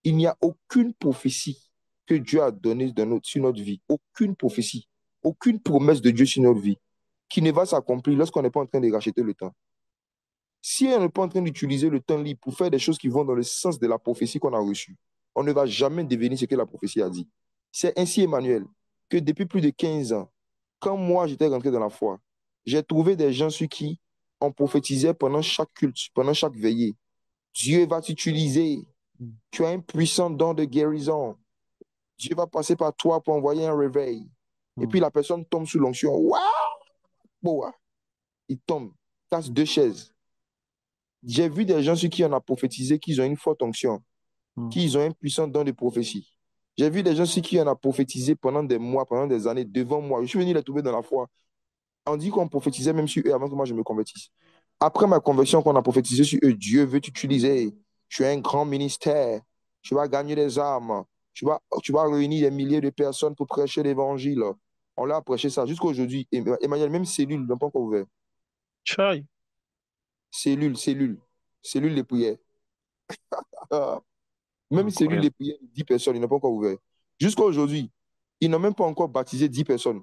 Il n'y a aucune prophétie que Dieu a donnée sur notre vie, aucune prophétie, aucune promesse de Dieu sur notre vie qui ne va s'accomplir lorsqu'on n'est pas en train de racheter le temps. Si on n'est pas en train d'utiliser le temps libre pour faire des choses qui vont dans le sens de la prophétie qu'on a reçue, on ne va jamais devenir ce que la prophétie a dit. C'est ainsi, Emmanuel, que depuis plus de 15 ans, quand moi j'étais rentré dans la foi, j'ai trouvé des gens sur qui on prophétisait pendant chaque culte, pendant chaque veillée. Dieu va t'utiliser. Hmm, Tu as un puissant don de guérison. Dieu va passer par toi pour envoyer un réveil. Et hmm, puis la personne tombe sous l'onction. Waouh! Il tombe, casse 2 chaises. J'ai vu des gens sur qui on a prophétisé qu'ils ont une forte onction, hmm. qu'ils ont un puissant don de prophétie. J'ai vu des gens sur qui on a prophétisé pendant des mois, pendant des années, devant moi. Je suis venu les trouver dans la foi. On dit qu'on prophétisait même sur eux avant que moi je me convertisse. Après ma conversion, qu'on a prophétisé sur eux, Dieu veut t'utiliser. Tu as un grand ministère. Tu vas gagner des âmes. Tu vas réunir des milliers de personnes pour prêcher l'évangile. On l'a prêché ça jusqu'à aujourd'hui. Emmanuel, même cellule n'a pas encore ouvert. Chai. Cellule, cellule. Cellule de prière. Ah, même cellule de Incroyable. prière, 10 personnes, ils n'ont pas encore ouvert. Jusqu'à aujourd'hui, ils n'ont même pas encore baptisé 10 personnes.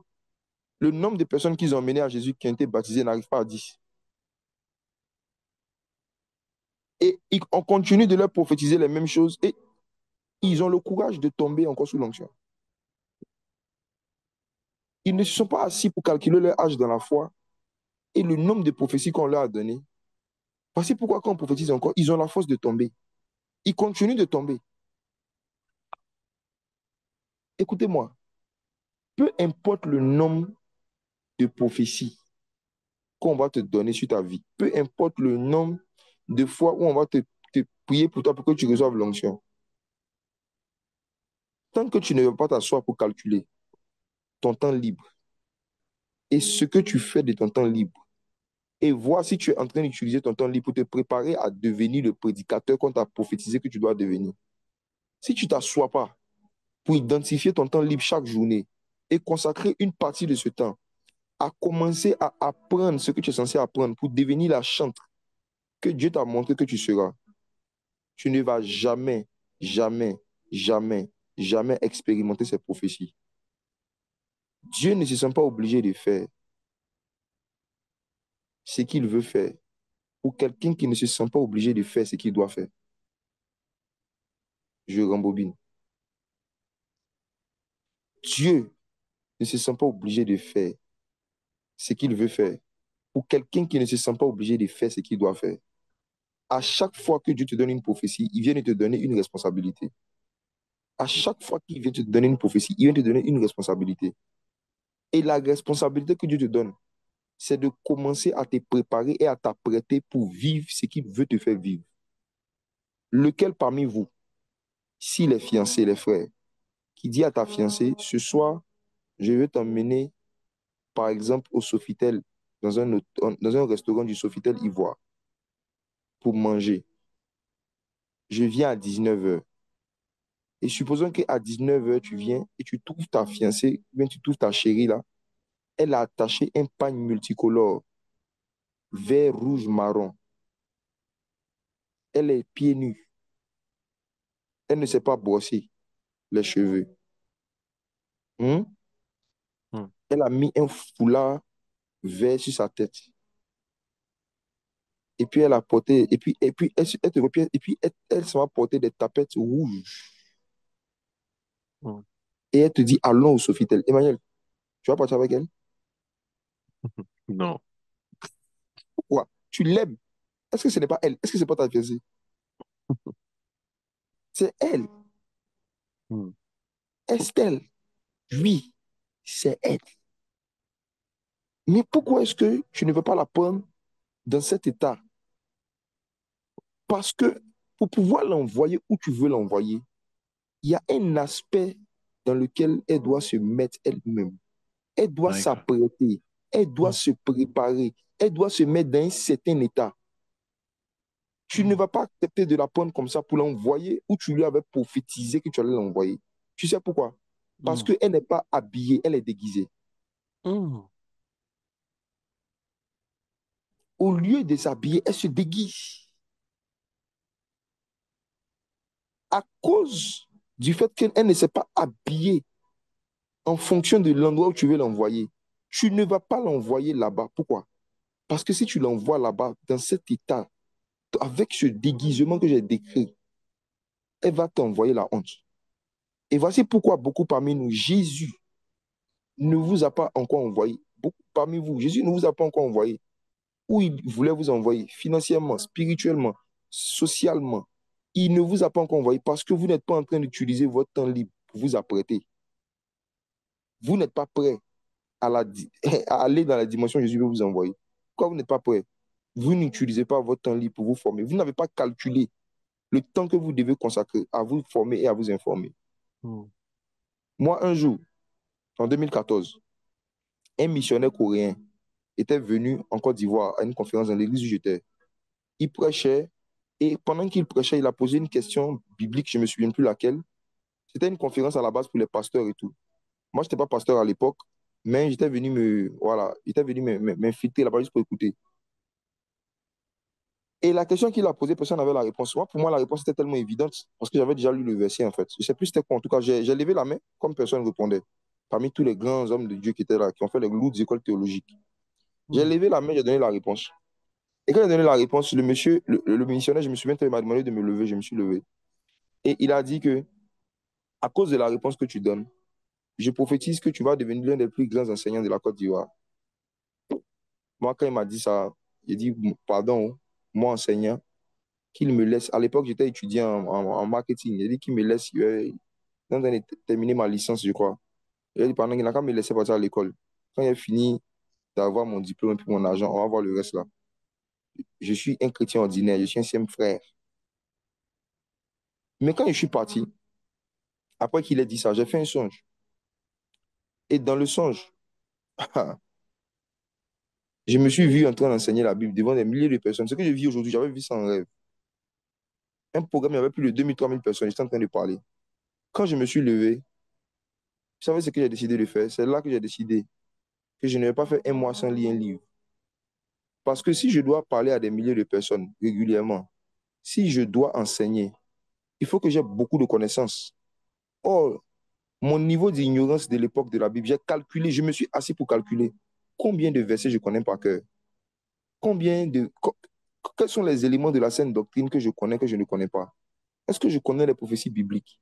Le nombre de personnes qu'ils ont menées à Jésus qui ont été baptisées n'arrive pas à 10. Et on continue de leur prophétiser les mêmes choses et ils ont le courage de tomber encore sous l'onction. Ils ne se sont pas assis pour calculer leur âge dans la foi et le nombre de prophéties qu'on leur a données. Voici pourquoi quand on prophétise encore, ils ont la force de tomber. Ils continuent de tomber. Écoutez-moi, Peu importe le nombre de prophéties qu'on va te donner sur ta vie, peu importe le nombre de fois où on va te prier pour toi pour que tu reçoives l'onction, tant que tu ne veux pas t'asseoir pour calculer ton temps libre et ce que tu fais de ton temps libre, et voir si tu es en train d'utiliser ton temps libre pour te préparer à devenir le prédicateur qu'on t'a prophétisé que tu dois devenir. Si tu ne t'assois pas pour identifier ton temps libre chaque journée et consacrer une partie de ce temps à commencer à apprendre ce que tu es censé apprendre pour devenir la chantre que Dieu t'a montré que tu seras, tu ne vas jamais, jamais, jamais, jamais expérimenter ces prophéties. Dieu ne se sent pas obligé de faire ce qu'il veut faire pour quelqu'un qui ne se sent pas obligé de faire ce qu'il doit faire. Je rembobine. Dieu ne se sent pas obligé de faire ce qu'il veut faire pour quelqu'un qui ne se sent pas obligé de faire ce qu'il doit faire. À chaque fois que Dieu te donne une prophétie, il vient de te donner une responsabilité. À chaque fois qu'il vient te donner une prophétie, il vient te donner une responsabilité. Et la responsabilité que Dieu te donne, c'est de commencer à te préparer et à t'apprêter pour vivre ce qu'il veut te faire vivre. Lequel parmi vous, s'il est fiancé, les frères, qui dit à ta fiancée, ce soir, je vais t'emmener, par exemple, au Sofitel, dans un restaurant du Sofitel Ivoire, pour manger. Je viens à 19h. Et supposons qu'à 19h, tu viens et tu trouves ta fiancée, ou bien tu trouves ta chérie là, elle a attaché un pagne multicolore, vert, rouge, marron. Elle est pieds nus. Elle ne sait pas brosser les cheveux. Hmm? Hmm. Elle a mis un foulard vert sur sa tête. Et puis elle a porté, et puis elle te repied, et puis elle s'en va porter des tapettes rouges. Hmm. Et elle te dit, allons au Sofitel. Emmanuel, tu vas partir avec elle? Non. Pourquoi? Tu l'aimes. Est-ce que ce n'est pas elle? Est-ce que ce n'est pas ta fiancée? C'est elle. Hmm. Estelle, oui, c'est elle. Mais pourquoi est-ce que tu ne veux pas la prendre dans cet état? Parce que pour pouvoir l'envoyer où tu veux l'envoyer, il y a un aspect dans lequel elle doit se mettre elle-même. Elle doit My God. s'apprêter, elle doit Hmm. se préparer, elle doit se mettre dans un certain état. Tu ne Hmm. vas pas accepter de la prendre comme ça pour l'envoyer où tu lui avais prophétisé que tu allais l'envoyer. Tu sais pourquoi? Parce Hmm. qu'elle n'est pas habillée, elle est déguisée. Hmm. Au lieu de s'habiller, elle se déguise. À cause du fait qu'elle ne s'est pas habillée en fonction de l'endroit où tu veux l'envoyer, tu ne vas pas l'envoyer là-bas. Pourquoi? Parce que si tu l'envoies là-bas, dans cet état, avec ce déguisement que j'ai décrit, elle va t'envoyer la honte. Et voici pourquoi beaucoup parmi nous, Jésus ne vous a pas encore envoyé. Beaucoup parmi vous, Jésus ne vous a pas encore envoyé. Où il voulait vous envoyer, financièrement, spirituellement, socialement. Il ne vous a pas encore envoyé parce que vous n'êtes pas en train d'utiliser votre temps libre pour vous apprêter. Vous n'êtes pas prêt à aller dans la dimension que Jésus veut vous envoyer. Pourquoi vous n'êtes pas prêt? Vous n'utilisez pas votre temps libre pour vous former. Vous n'avez pas calculé le temps que vous devez consacrer à vous former et à vous informer. Hmm. Moi, un jour, en 2014, un missionnaire coréen était venu en Côte d'Ivoire à une conférence dans l'église où j'étais. Il prêchait et pendant qu'il prêchait, il a posé une question biblique, je ne me souviens plus laquelle. C'était une conférence à la base pour les pasteurs et tout. Moi, je n'étais pas pasteur à l'époque, mais j'étais venu m'infiltrer là-bas juste pour écouter. Et la question qu'il a posée, personne n'avait la réponse. Moi, pour moi, la réponse était tellement évidente parce que j'avais déjà lu le verset, en fait. Je ne sais plus c'était quoi. En tout cas, j'ai levé la main comme personne ne répondait. Parmi tous les grands hommes de Dieu qui étaient là, qui ont fait les lourdes écoles théologiques. J'ai Hmm. levé la main, j'ai donné la réponse. Et quand j'ai donné la réponse, le monsieur, le missionnaire, je me souviens, il m'a demandé de me lever, je me suis levé. Et il a dit que, à cause de la réponse que tu donnes, je prophétise que tu vas devenir l'un des plus grands enseignants de la Côte d'Ivoire. Moi, quand il m'a dit ça, j'ai dit, pardon, moi, enseignant, qu'il me laisse. À l'époque, j'étais étudiant en marketing. Il a dit qu'il me laisse, dans terminer ma licence, je crois. Il a dit, pendant qu'il n'a qu'à me laisser partir à l'école. Quand il a fini d'avoir mon diplôme et puis mon argent, on va voir le reste là. Je suis un chrétien ordinaire, je suis un simple frère. Mais quand je suis parti, après qu'il ait dit ça, j'ai fait un songe. Et dans le songe, je me suis vu en train d'enseigner la Bible devant des milliers de personnes. Ce que je vis aujourd'hui, j'avais vu ça en rêve. Un programme, il y avait plus de 2000 3000 personnes. J'étais en train de parler. Quand je me suis levé, vous savez ce que j'ai décidé de faire? C'est là que j'ai décidé que je ne vais pas faire un mois sans lire un livre. Parce que si je dois parler à des milliers de personnes régulièrement, si je dois enseigner, il faut que j'ai beaucoup de connaissances. Or, mon niveau d'ignorance de l'époque de la Bible, j'ai calculé, je me suis assis pour calculer combien de versets je connais par cœur. Combien de... Quels sont les éléments de la saine doctrine que je connais, que je ne connais pas? Est-ce que je connais les prophéties bibliques?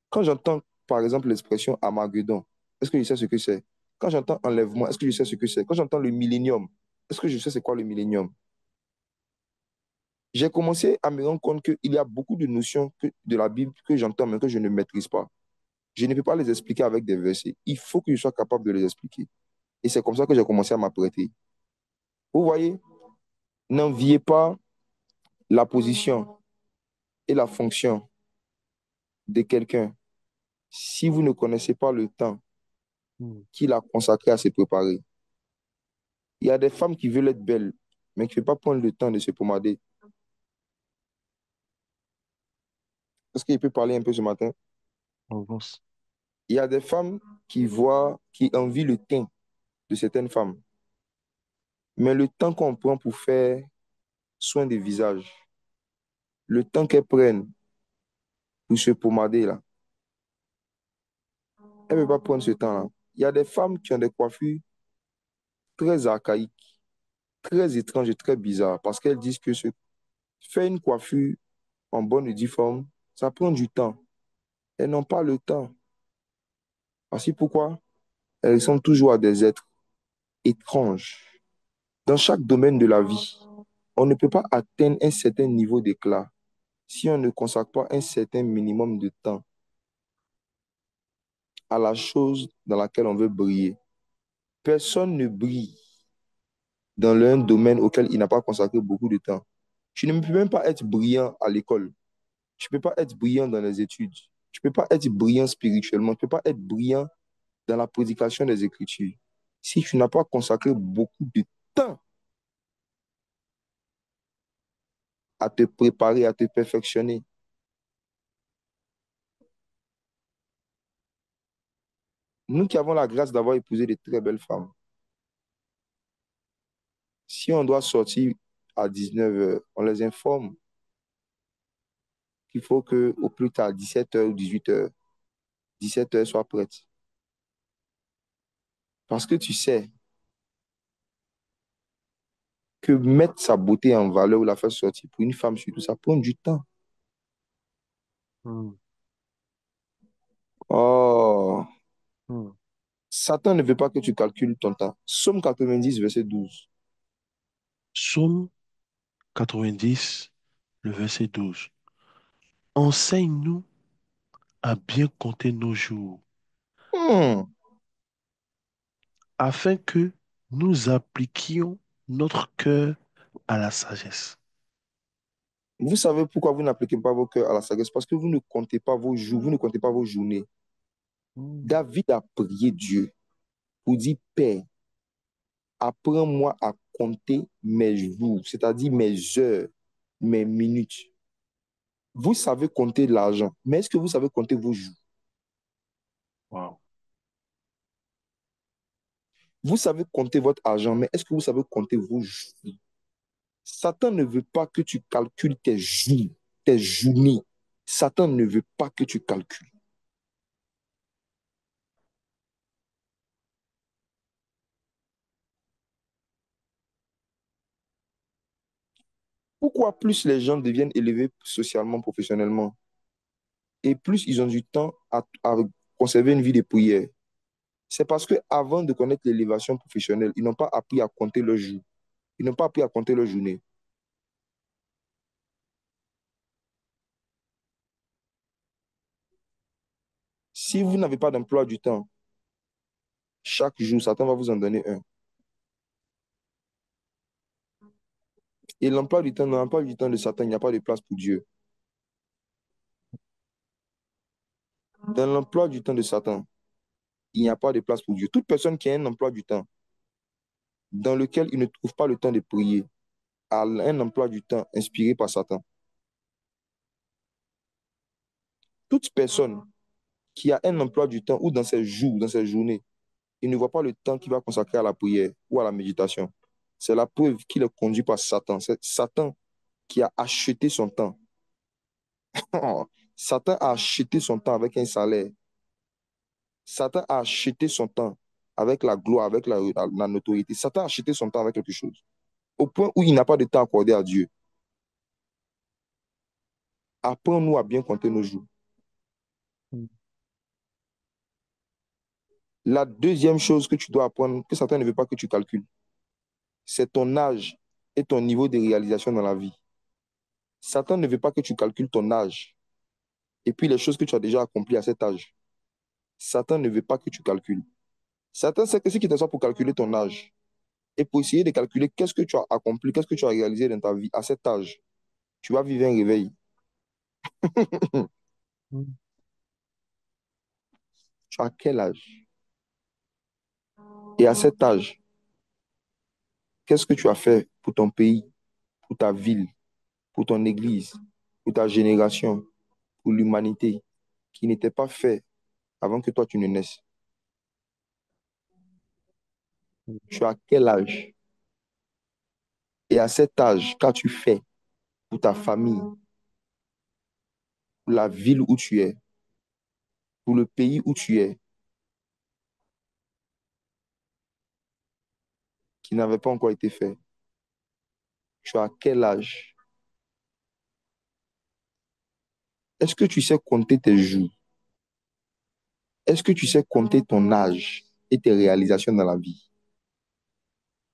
Quand j'entends, par exemple, l'expression Armageddon, est-ce que je sais ce que c'est? Quand j'entends enlèvement, est-ce que je sais ce que c'est? Quand j'entends le millénium, est-ce que je sais c'est quoi le millénium? J'ai commencé à me rendre compte qu'il y a beaucoup de notions de la Bible que j'entends mais que je ne maîtrise pas. Je ne peux pas les expliquer avec des versets. Il faut que je sois capable de les expliquer. Et c'est comme ça que j'ai commencé à m'apprêter. Vous voyez, n'enviez pas la position et la fonction de quelqu'un si vous ne connaissez pas le temps Hmm. qu'il a consacré à se préparer. Il y a des femmes qui veulent être belles, mais qui ne veulent pas prendre le temps de se pomader. Est-ce qu'il peut parler un peu ce matin? Avance. Il y a des femmes qui voient, qui envient le teint de certaines femmes. Mais le temps qu'on prend pour faire soin des visages, le temps qu'elles prennent pour se pomader, là, elles ne veulent pas prendre ce temps-là. Il y a des femmes qui ont des coiffures très archaïques, très étranges et très bizarres parce qu'elles disent que faire une coiffure en bonne et due forme, ça prend du temps. Elles n'ont pas le temps. Voici pourquoi elles sont toujours à des êtres étranges. Dans chaque domaine de la vie, on ne peut pas atteindre un certain niveau d'éclat si on ne consacre pas un certain minimum de temps à la chose dans laquelle on veut briller. Personne ne brille dans un domaine auquel il n'a pas consacré beaucoup de temps. Tu ne peux même pas être brillant à l'école. Tu ne peux pas être brillant dans les études. Tu ne peux pas être brillant spirituellement. Tu ne peux pas être brillant dans la prédication des Écritures. Si tu n'as pas consacré beaucoup de temps à te préparer, à te perfectionner. Nous qui avons la grâce d'avoir épousé de très belles femmes, si on doit sortir à 19 heures, on les informe qu'il faut que au plus tard 17 heures ou 18 heures, 17 heures soit prête. Parce que tu sais que mettre sa beauté en valeur ou la faire sortir pour une femme surtout, ça prend du temps. Hmm. Oh, Hmm. Satan ne veut pas que tu calcules ton temps. Somme 90, verset 12. Psaume 90, le verset 12. Enseigne-nous à bien compter nos jours, Hmm. afin que nous appliquions notre cœur à la sagesse. Vous savez pourquoi vous n'appliquez pas vos cœurs à la sagesse? Parce que vous ne comptez pas vos jours, vous ne comptez pas vos journées. Hmm. David a prié Dieu pour dire, Père, apprends-moi à compter mes jours, c'est-à-dire mes heures, mes minutes. Vous savez compter l'argent, mais est-ce que vous savez compter vos jours? Wow. Vous savez compter votre argent, mais est-ce que vous savez compter vos jours? Satan ne veut pas que tu calcules tes jours, tes journées. Satan ne veut pas que tu calcules. Pourquoi plus les gens deviennent élevés socialement, professionnellement, et plus ils ont du temps à conserver une vie de prière? C'est parce que avant de connaître l'élévation professionnelle, ils n'ont pas appris à compter leurs jours. Ils n'ont pas appris à compter leurs journées. Si vous n'avez pas d'emploi du temps, Chaque jour, Satan va vous en donner un. Et l'emploi du temps, dans l'emploi du temps de Satan, il n'y a pas de place pour Dieu. Dans l'emploi du temps de Satan, il n'y a pas de place pour Dieu. Toute personne qui a un emploi du temps dans lequel il ne trouve pas le temps de prier a un emploi du temps inspiré par Satan. Toute personne qui a un emploi du temps ou dans ses jours, dans ses journées, il ne voit pas le temps qu'il va consacrer à la prière ou à la méditation. C'est la preuve qu'il est conduit par Satan. C'est Satan qui a acheté son temps. Satan a acheté son temps avec un salaire. Satan a acheté son temps avec la gloire, avec la notoriété. Satan a acheté son temps avec quelque chose. Au point où il n'a pas de temps accordé à Dieu. Apprends-nous à bien compter nos jours. Mm. La deuxième chose que tu dois apprendre, que Satan ne veut pas que tu calcules, c'est ton âge et ton niveau de réalisation dans la vie. Satan ne veut pas que tu calcules ton âge et puis les choses que tu as déjà accomplies à cet âge. Satan ne veut pas que tu calcules. Satan sait que ce qui t'assoit pour calculer ton âge et pour essayer de calculer qu'est-ce que tu as accompli, qu'est-ce que tu as réalisé dans ta vie à cet âge. Tu vas vivre un réveil. Mm. Tu as quel âge? Et à cet âge, qu'est-ce que tu as fait pour ton pays, pour ta ville, pour ton église, pour ta génération, pour l'humanité, qui n'était pas fait avant que toi tu ne naisses? Tu as quel âge? Et à cet âge, qu'as-tu fait pour ta famille, pour la ville où tu es, pour le pays où tu es, qui n'avait pas encore été fait? Tu as quel âge? Est-ce que tu sais compter tes jours? Est-ce que tu sais compter ton âge et tes réalisations dans la vie?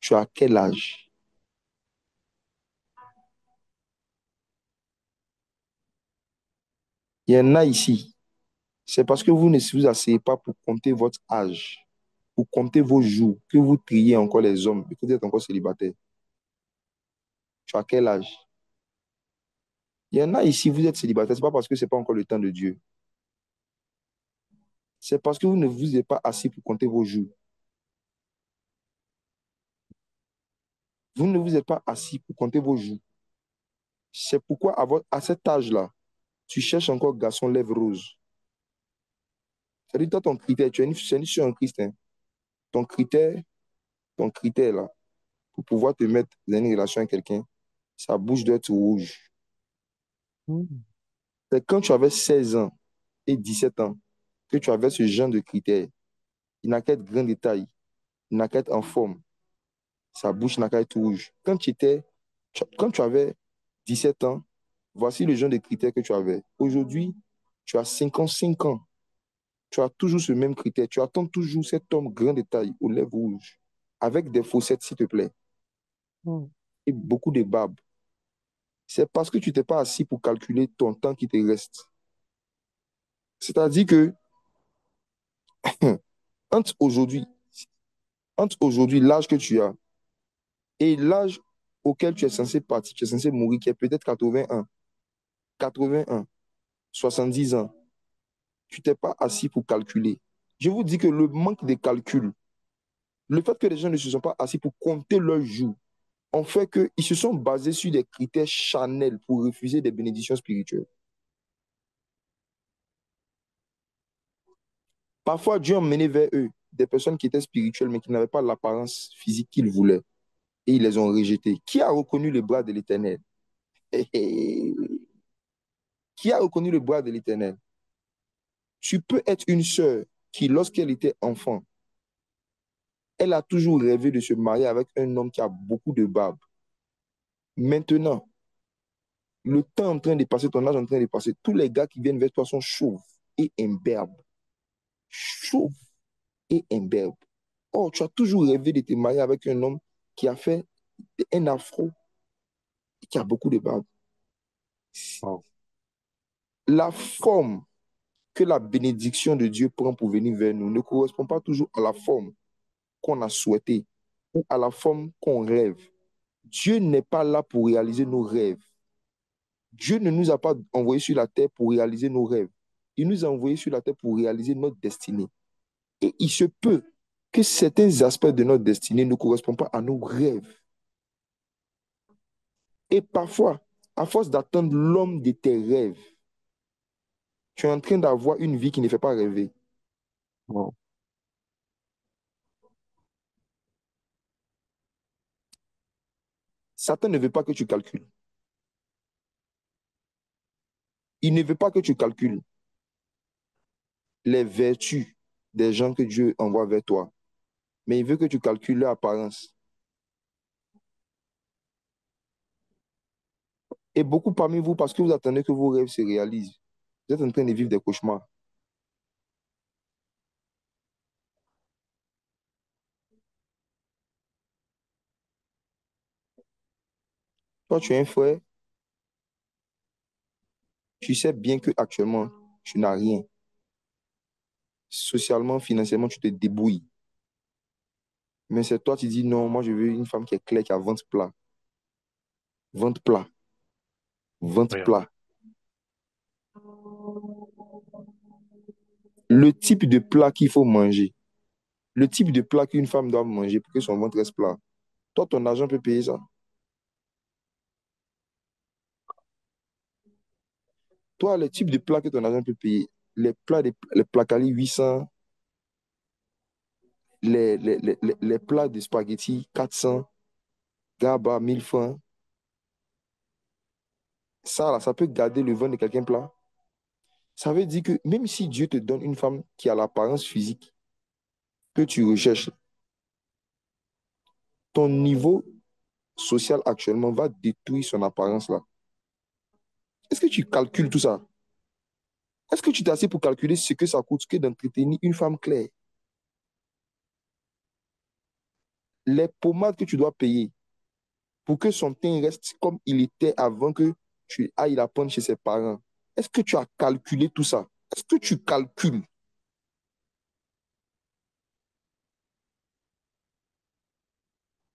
Tu as quel âge? Il y en a ici. C'est parce que vous ne vous asseyez pas pour compter votre âge, pour compter vos jours, que vous triez encore les hommes et que vous êtes encore célibataire. Tu as quel âge? Il y en a ici, vous êtes célibataire, ce n'est pas parce que ce n'est pas encore le temps de Dieu. C'est parce que vous ne vous êtes pas assis pour compter vos jours. Vous ne vous êtes pas assis pour compter vos jours. C'est pourquoi à cet âge-là, tu cherches encore garçon lèvres roses. C'est-à-dire, toi, ton critère, c'est sur un Christ, hein. Ton critère, ton critère, là, pour pouvoir te mettre dans une relation avec quelqu'un, sa bouche doit être rouge. Mm. C'est quand tu avais 16 ans et 17 ans que tu avais ce genre de critères. Il n'a qu'à être grand détail, il n'a qu'à être en forme, sa bouche n'a qu'à être rouge. Quand tu avais 17 ans, voici le genre de critères que tu avais. Aujourd'hui, tu as 55 ans. Tu as toujours ce même critère. Tu attends toujours cet homme grand de taille, aux lèvres rouges, avec des faussettes, s'il te plaît, Mm. et beaucoup de barbe. C'est parce que tu t'es pas assis pour calculer ton temps qui te reste. C'est-à-dire que entre aujourd'hui, entre aujourd'hui, l'âge que tu as et l'âge auquel tu es censé partir, tu es censé mourir, qui est peut-être 81, 70 ans, tu t'es pas assis pour calculer. Je vous dis que le manque de calcul, le fait que les gens ne se sont pas assis pour compter leurs jours, ont fait qu'ils se sont basés sur des critères charnels pour refuser des bénédictions spirituelles. Parfois, Dieu a mené vers eux des personnes qui étaient spirituelles, mais qui n'avaient pas l'apparence physique qu'ils voulaient. Et ils les ont rejetés. Qui a reconnu le bras de l'Éternel? Qui a reconnu le bras de l'Éternel? Tu peux être une sœur qui, lorsqu'elle était enfant, elle a toujours rêvé de se marier avec un homme qui a beaucoup de barbe. Maintenant, le temps en train de passer, ton âge en train de passer, tous les gars qui viennent vers toi sont chauves et imberbes. Chauves et imberbes. Oh, tu as toujours rêvé de te marier avec un homme qui a fait un afro et qui a beaucoup de barbe. Wow. La forme que la bénédiction de Dieu prend pour venir vers nous ne correspond pas toujours à la forme qu'on a souhaité ou à la forme qu'on rêve. Dieu n'est pas là pour réaliser nos rêves. Dieu ne nous a pas envoyés sur la terre pour réaliser nos rêves. Il nous a envoyés sur la terre pour réaliser notre destinée. Et il se peut que certains aspects de notre destinée ne correspondent pas à nos rêves. Et parfois, à force d'attendre l'homme de tes rêves, tu es en train d'avoir une vie qui ne fait pas rêver. Wow. Satan ne veut pas que tu calcules. Il ne veut pas que tu calcules les vertus des gens que Dieu envoie vers toi, mais il veut que tu calcules leur apparence. Et beaucoup parmi vous, parce que vous attendez que vos rêves se réalisent, vous êtes en train de vivre des cauchemars. Toi, tu es un frère, tu sais bien que actuellement, tu n'as rien. Socialement, financièrement, tu te débrouilles. Mais c'est toi, tu dis non, moi, je veux une femme qui est claire, qui a ventre plat. Ventre plat. Ventre Incroyable. plat. Le type de plat qu'il faut manger. Le type de plat qu'une femme doit manger pour que son ventre reste plat. Toi, ton argent peut payer ça. Toi, le type de plat que ton argent peut payer, les plats Cali 800, les plats de spaghetti 400, gaba 1000 francs, ça, là, ça peut garder le ventre de quelqu'un plat. Ça veut dire que même si Dieu te donne une femme qui a l'apparence physique que tu recherches, ton niveau social actuellement va détruire son apparence là. Est-ce que tu calcules tout ça? Est-ce que tu t'es assis pour calculer ce que ça coûte que d'entretenir une femme claire? Les pommades que tu dois payer pour que son teint reste comme il était avant que tu ailles la prendre chez ses parents. Est-ce que tu as calculé tout ça? Est-ce que tu calcules?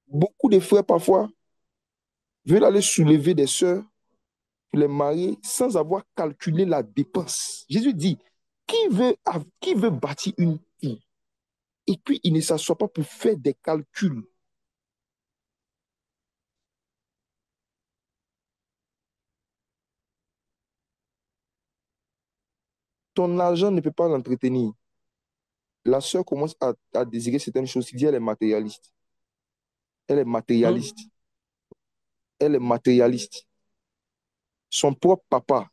Beaucoup de frères parfois veulent aller soulever des sœurs pour les marier sans avoir calculé la dépense. Jésus dit, qui veut bâtir une ville et puis il ne s'assoit pas pour faire des calculs? Ton argent ne peut pas l'entretenir. La sœur commence à désirer certaines choses. Il dit, elle est matérialiste. Elle est Hmm. matérialiste. Elle est matérialiste. Son propre papa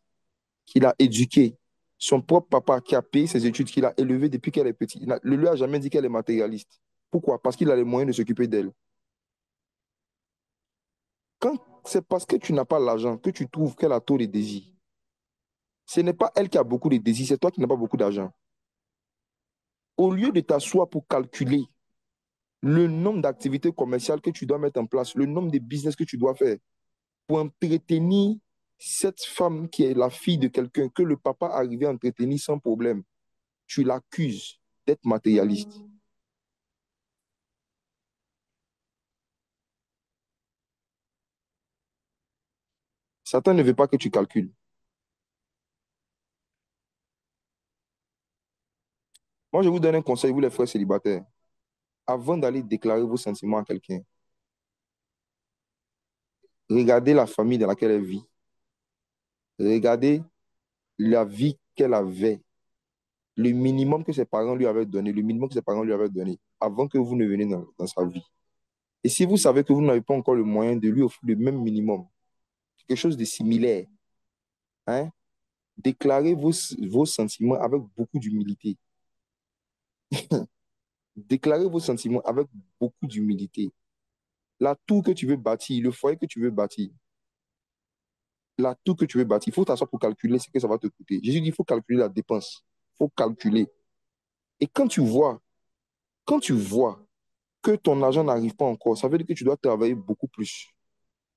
qui l'a éduquée, son propre papa qui a payé ses études, qui l'a élevée depuis qu'elle est petite, ne lui a jamais dit qu'elle est matérialiste. Pourquoi? Parce qu'il a les moyens de s'occuper d'elle. Quand c'est parce que tu n'as pas l'argent que tu trouves qu'elle a trop de désirs, ce n'est pas elle qui a beaucoup de désirs, c'est toi qui n'as pas beaucoup d'argent. Au lieu de t'asseoir pour calculer le nombre d'activités commerciales que tu dois mettre en place, le nombre de business que tu dois faire pour entretenir cette femme qui est la fille de quelqu'un que le papa arrivait à entretenir sans problème, tu l'accuses d'être matérialiste. Satan ne veut pas que tu calcules. Moi, je vous donne un conseil, vous les frères célibataires. Avant d'aller déclarer vos sentiments à quelqu'un, regardez la famille dans laquelle elle vit. Regardez la vie qu'elle avait, le minimum que ses parents lui avaient donné, le minimum que ses parents lui avaient donné avant que vous ne veniez dans sa vie. Et si vous savez que vous n'avez pas encore le moyen de lui offrir le même minimum, quelque chose de similaire, hein, déclarez vos sentiments avec beaucoup d'humilité. Déclarez vos sentiments avec beaucoup d'humilité. La tour que tu veux bâtir, le foyer que tu veux bâtir, la tour que tu veux bâtir, il faut t'asseoir pour calculer ce que ça va te coûter. Jésus dit, il faut calculer la dépense. Il faut calculer. Et quand tu vois que ton argent n'arrive pas encore, ça veut dire que tu dois travailler beaucoup plus.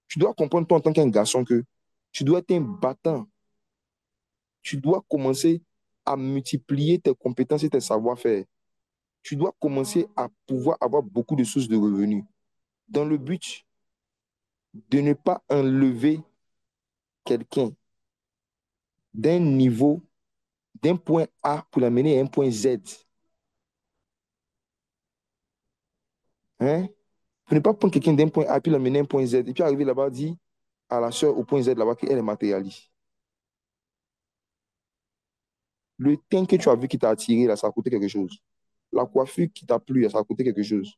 Tu dois comprendre, toi, en tant qu'un garçon, que tu dois être un battant. Tu dois commencer à multiplier tes compétences et tes savoir-faire. Tu dois commencer à pouvoir avoir beaucoup de sources de revenus dans le but de ne pas enlever quelqu'un d'un niveau, d'un point A pour l'amener à un point Z. Hein? Pour ne pas prendre quelqu'un d'un point A puis l'amener à un point Z et puis arriver là-bas, dire à la soeur au point Z là-bas qu'elle est matérialiste. Le teint que tu as vu qui t'a attiré, là, ça a coûté quelque chose. La coiffure qui t'a plu, là, ça a coûté quelque chose.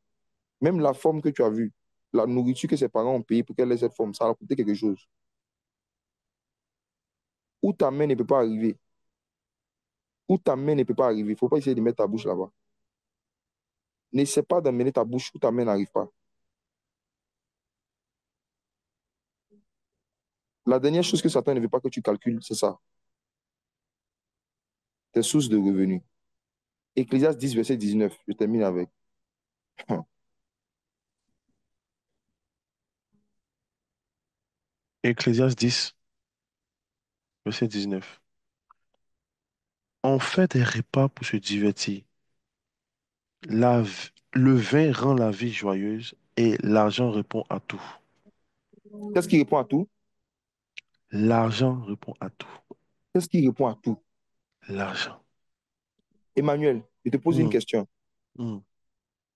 Même la forme que tu as vue, la nourriture que ses parents ont payée pour qu'elle ait cette forme, ça a coûté quelque chose. Où ta main ne peut pas arriver. Où ta main ne peut pas arriver. Il ne faut pas essayer de mettre ta bouche là-bas. N'essaie pas d'amener ta bouche où ta main n'arrive pas. La dernière chose que Satan ne veut pas que tu calcules, c'est ça. Tes sources de revenus. Ecclésiaste 10, verset 19. Je termine avec. Ecclésiaste 10, verset 19. On fait des repas pour se divertir. Le vin rend la vie joyeuse et l'argent répond à tout. Qu'est-ce qui répond à tout? L'argent répond à tout. Qu'est-ce qui répond à tout? L'argent. Emmanuel, je te pose une Hmm, question. hmm.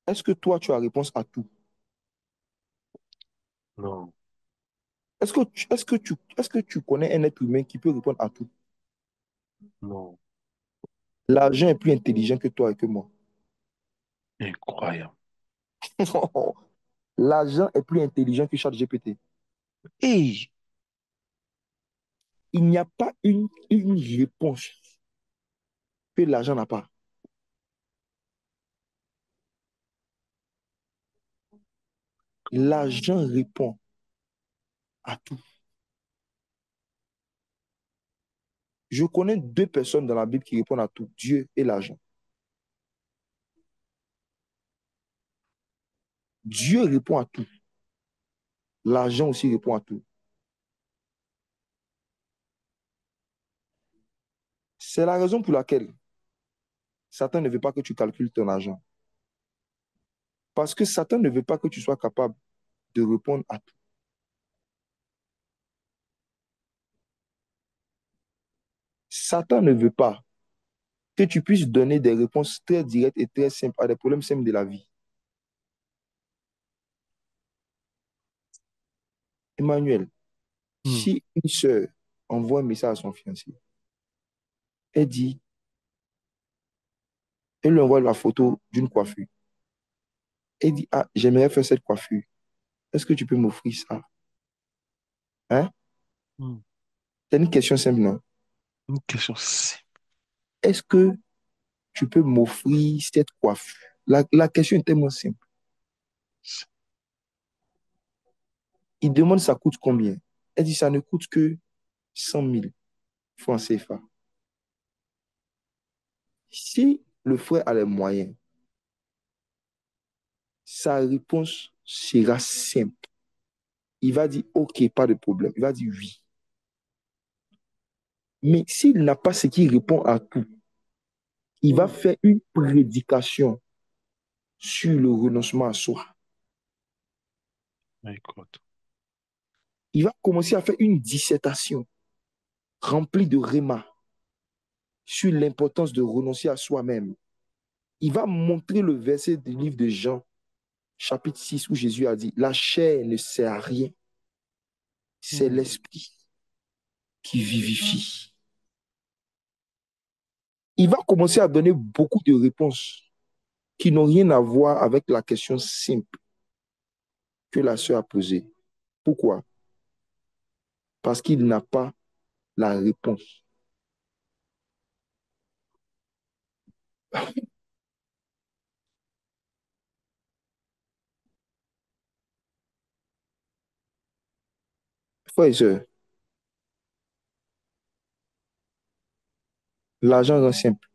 Est-ce que toi, tu as réponse à tout? Non, Est-ce que tu connais un être humain qui peut répondre à tout? non. L'argent est plus intelligent que toi et que moi. Incroyable. L'argent est plus intelligent que ChatGPT. Hey, Il n'y a pas une réponse que l'argent n'a pas. L'argent répond à tout. Je connais deux personnes dans la Bible qui répondent à tout, Dieu et l'argent. Dieu répond à tout. L'argent aussi répond à tout. C'est la raison pour laquelle Satan ne veut pas que tu calcules ton argent. Parce que Satan ne veut pas que tu sois capable de répondre à tout. Satan ne veut pas que tu puisses donner des réponses très directes et très simples à des problèmes simples de la vie. Emmanuel, hmm, si une sœur envoie un message à son fiancé, elle dit, elle lui envoie la photo d'une coiffure. Elle dit, ah, j'aimerais faire cette coiffure. Est-ce que tu peux m'offrir ça? Hein? hmm. C'est une question simple, non? Une question simple. Est-ce que tu peux m'offrir cette coiffure? La question est tellement simple. Il demande ça coûte combien? Elle dit ça ne coûte que 100 000 francs CFA. Si le frère a les moyens, sa réponse sera simple. Il va dire OK, pas de problème. Il va dire oui. Mais s'il n'a pas ce qui répond à tout, il va faire une prédication sur le renoncement à soi. My God. Il va commencer à faire une dissertation remplie de réma sur l'importance de renoncer à soi-même. Il va montrer le verset du livre de Jean, chapitre 6, où Jésus a dit, la chair ne sert à rien, c'est Hmm, l'esprit qui vivifie. Il va commencer à donner beaucoup de réponses qui n'ont rien à voir avec la question simple que la sœur a posée. Pourquoi? Parce qu'il n'a pas la réponse. Frères et sœurs, l'argent rend simple.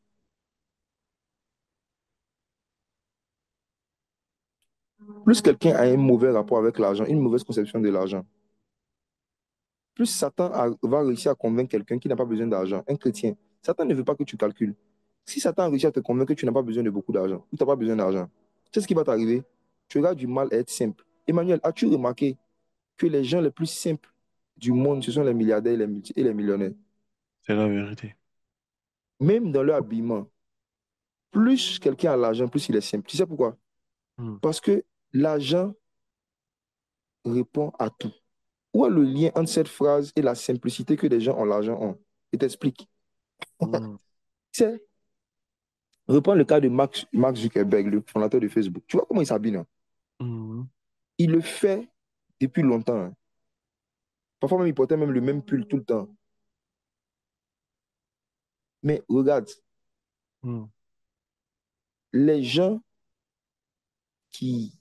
Plus quelqu'un a un mauvais rapport avec l'argent, une mauvaise conception de l'argent, plus Satan va réussir à convaincre quelqu'un qui n'a pas besoin d'argent, un chrétien, Satan ne veut pas que tu calcules. Si Satan réussit à te convaincre que tu n'as pas besoin de beaucoup d'argent, ou tu n'as pas besoin d'argent, tu sais ce qui va t'arriver? Tu auras du mal à être simple. Emmanuel, as-tu remarqué que les gens les plus simples du monde, ce sont les milliardaires et les millionnaires? C'est la vérité. Même dans leur habillement, plus quelqu'un a l'argent, plus il est simple. Tu sais pourquoi? Hmm, Parce que l'argent répond à tout. Où est le lien entre cette phrase et la simplicité que les gens ont l'argent ont? Je t'explique. hmm, Tu sais, reprends le cas de Mark Zuckerberg, le fondateur de Facebook. Tu vois comment il s'habille, non? hmm, Il le fait depuis longtemps, hein. Parfois même, il portait même le même pull tout le temps. Mais regarde, hmm. les gens qui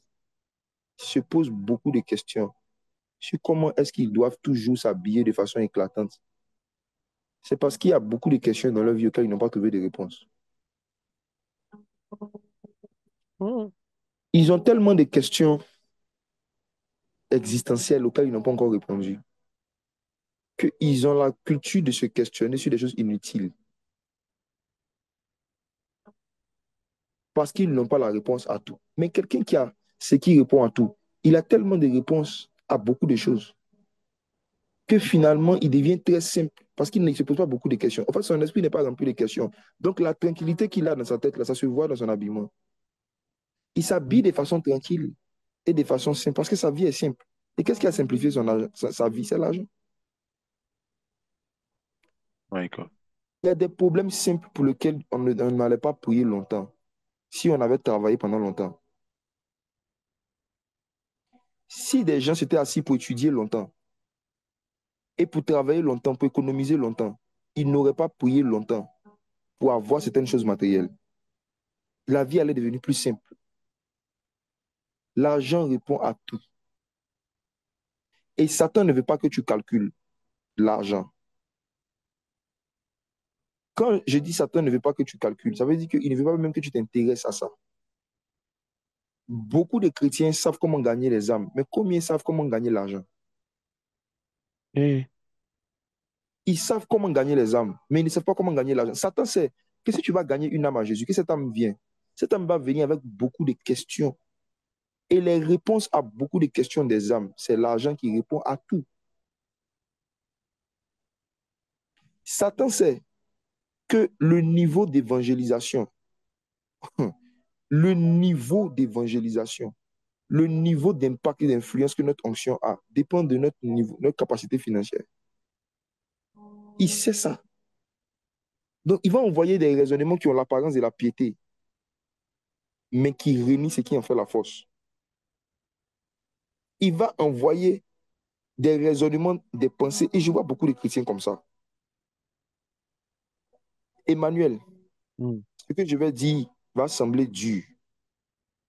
se posent beaucoup de questions sur comment est-ce qu'ils doivent toujours s'habiller de façon éclatante, c'est parce qu'il y a beaucoup de questions dans leur vie auxquelles ils n'ont pas trouvé de réponse. Hmm. Ils ont tellement de questions existentielles auxquelles ils n'ont pas encore répondu qu'ils ont la culture de se questionner sur des choses inutiles parce qu'ils n'ont pas la réponse à tout. Mais quelqu'un qui a ce qui répond à tout, il a tellement de réponses à beaucoup de choses que finalement, il devient très simple parce qu'il ne se pose pas beaucoup de questions. En fait, son esprit n'est pas rempli de questions. Donc, la tranquillité qu'il a dans sa tête, là, ça se voit dans son habillement. Il s'habille de façon tranquille et de façon simple parce que sa vie est simple. Et qu'est-ce qui a simplifié sa vie? C'est l'argent. My God. Il y a des problèmes simples pour lesquels on n'allait pas prier longtemps si on avait travaillé pendant longtemps. Si des gens s'étaient assis pour étudier longtemps et pour travailler longtemps, pour économiser longtemps, ils n'auraient pas prié longtemps pour avoir certaines choses matérielles. La vie allait devenir plus simple. L'argent répond à tout. Et Satan ne veut pas que tu calcules l'argent. Quand je dis Satan ne veut pas que tu calcules, ça veut dire qu'il ne veut pas même que tu t'intéresses à ça. Beaucoup de chrétiens savent comment gagner les âmes, mais combien savent comment gagner l'argent? Eh, Ils savent comment gagner les âmes, mais ils ne savent pas comment gagner l'argent. Satan sait que si tu vas gagner une âme à Jésus, que cette âme vient, cette âme va venir avec beaucoup de questions. Et les réponses à beaucoup de questions des âmes, c'est l'argent qui répond à tout. Satan sait que le niveau d'évangélisation, le niveau d'impact et d'influence que notre onction a dépend de notre niveau, notre capacité financière. Il sait ça. Donc, il va envoyer des raisonnements qui ont l'apparence de la piété, mais qui renient ce qui en fait la force. Il va envoyer des raisonnements, des pensées, et je vois beaucoup de chrétiens comme ça. Emmanuel, hmm, ce que je vais dire va sembler dur,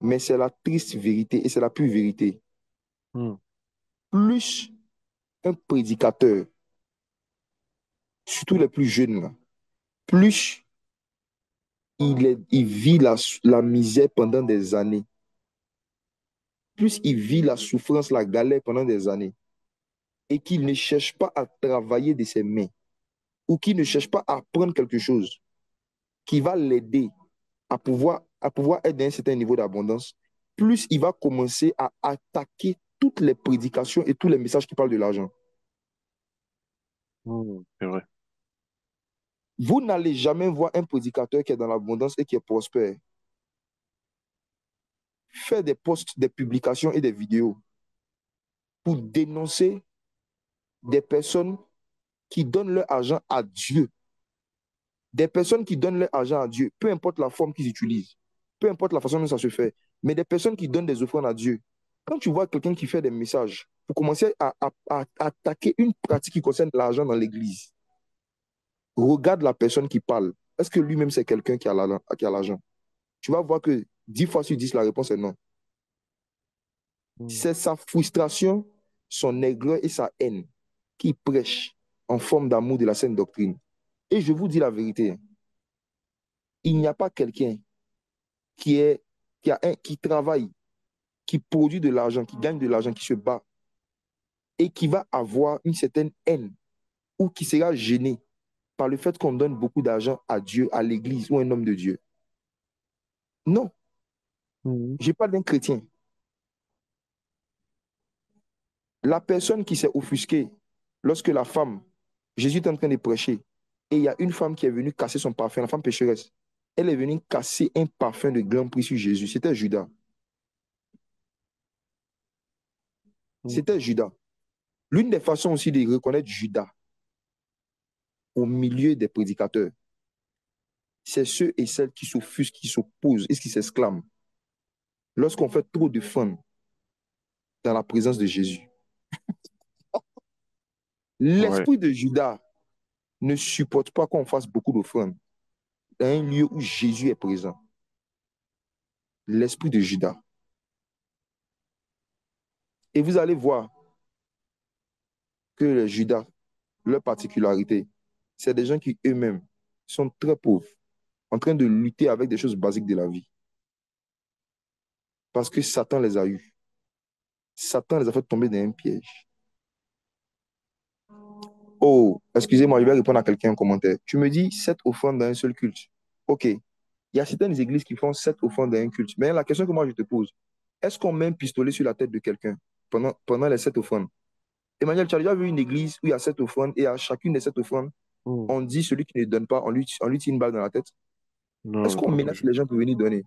mais c'est la triste vérité et c'est la pure vérité. hmm, Plus un prédicateur, surtout les plus jeunes, là, plus il vit la misère pendant des années, plus il vit la souffrance, la galère pendant des années, et qu'il ne cherche pas à travailler de ses mains, ou qu'il ne cherche pas à apprendre quelque chose qui va l'aider à pouvoir être dans un certain niveau d'abondance, plus il va commencer à attaquer toutes les prédications et tous les messages qui parlent de l'argent. c'est vrai. Vous n'allez jamais voir un prédicateur qui est dans l'abondance et qui est prospère faire des posts, des publications et des vidéos pour dénoncer des personnes qui donnent leur argent à Dieu. Des personnes qui donnent leur argent à Dieu, peu importe la forme qu'ils utilisent, peu importe la façon dont ça se fait, mais des personnes qui donnent des offrandes à Dieu. Quand tu vois quelqu'un qui fait des messages pour commencer à attaquer une pratique qui concerne l'argent dans l'église, regarde la personne qui parle. Est-ce que lui-même c'est quelqu'un qui a l'argent? Tu vas voir que 10 fois sur 10, la réponse est non. Hmm, C'est sa frustration, son aigreur et sa haine qui prêche en forme d'amour de la sainte doctrine. Et je vous dis la vérité, il n'y a pas quelqu'un qui est, qui travaille, qui produit de l'argent, qui gagne de l'argent, qui se bat et qui va avoir une certaine haine ou qui sera gêné par le fait qu'on donne beaucoup d'argent à Dieu, à l'église ou à un homme de Dieu. Non, Mhm. je parle d'un chrétien. La personne qui s'est offusquée lorsque la femme, Jésus est en train de prêcher, et il y a une femme qui est venue casser son parfum, la femme pécheresse. Elle est venue casser un parfum de grand prix sur Jésus. C'était Judas. Mhm. C'était Judas. L'une des façons aussi de reconnaître Judas au milieu des prédicateurs, c'est ceux et celles qui s'offusquent, qui s'opposent et qui s'exclament lorsqu'on fait trop de fun dans la présence de Jésus. Ouais, L'esprit de Judas ne supporte pas qu'on fasse beaucoup d'offrandes dans un lieu où Jésus est présent. L'esprit de Judas. Et vous allez voir que les Judas, leur particularité, c'est des gens qui eux-mêmes sont très pauvres, en train de lutter avec des choses basiques de la vie. Parce que Satan les a eus. Satan les a fait tomber dans un piège. Oh, excusez-moi, je vais répondre à quelqu'un en commentaire. Tu me dis 7 offrandes dans un seul culte. Ok. Il y a certaines églises qui font 7 offrandes dans un culte. Mais la question que moi je te pose, est-ce qu'on met un pistolet sur la tête de quelqu'un pendant les 7 offrandes? Emmanuel, tu as déjà vu une église où il y a 7 offrandes et à chacune des 7 offrandes, mhm. on dit celui qui ne donne pas, on lui tire une balle dans la tête? Non, Est-ce j'ai qu'on pas menace entendu. les gens pour venir donner?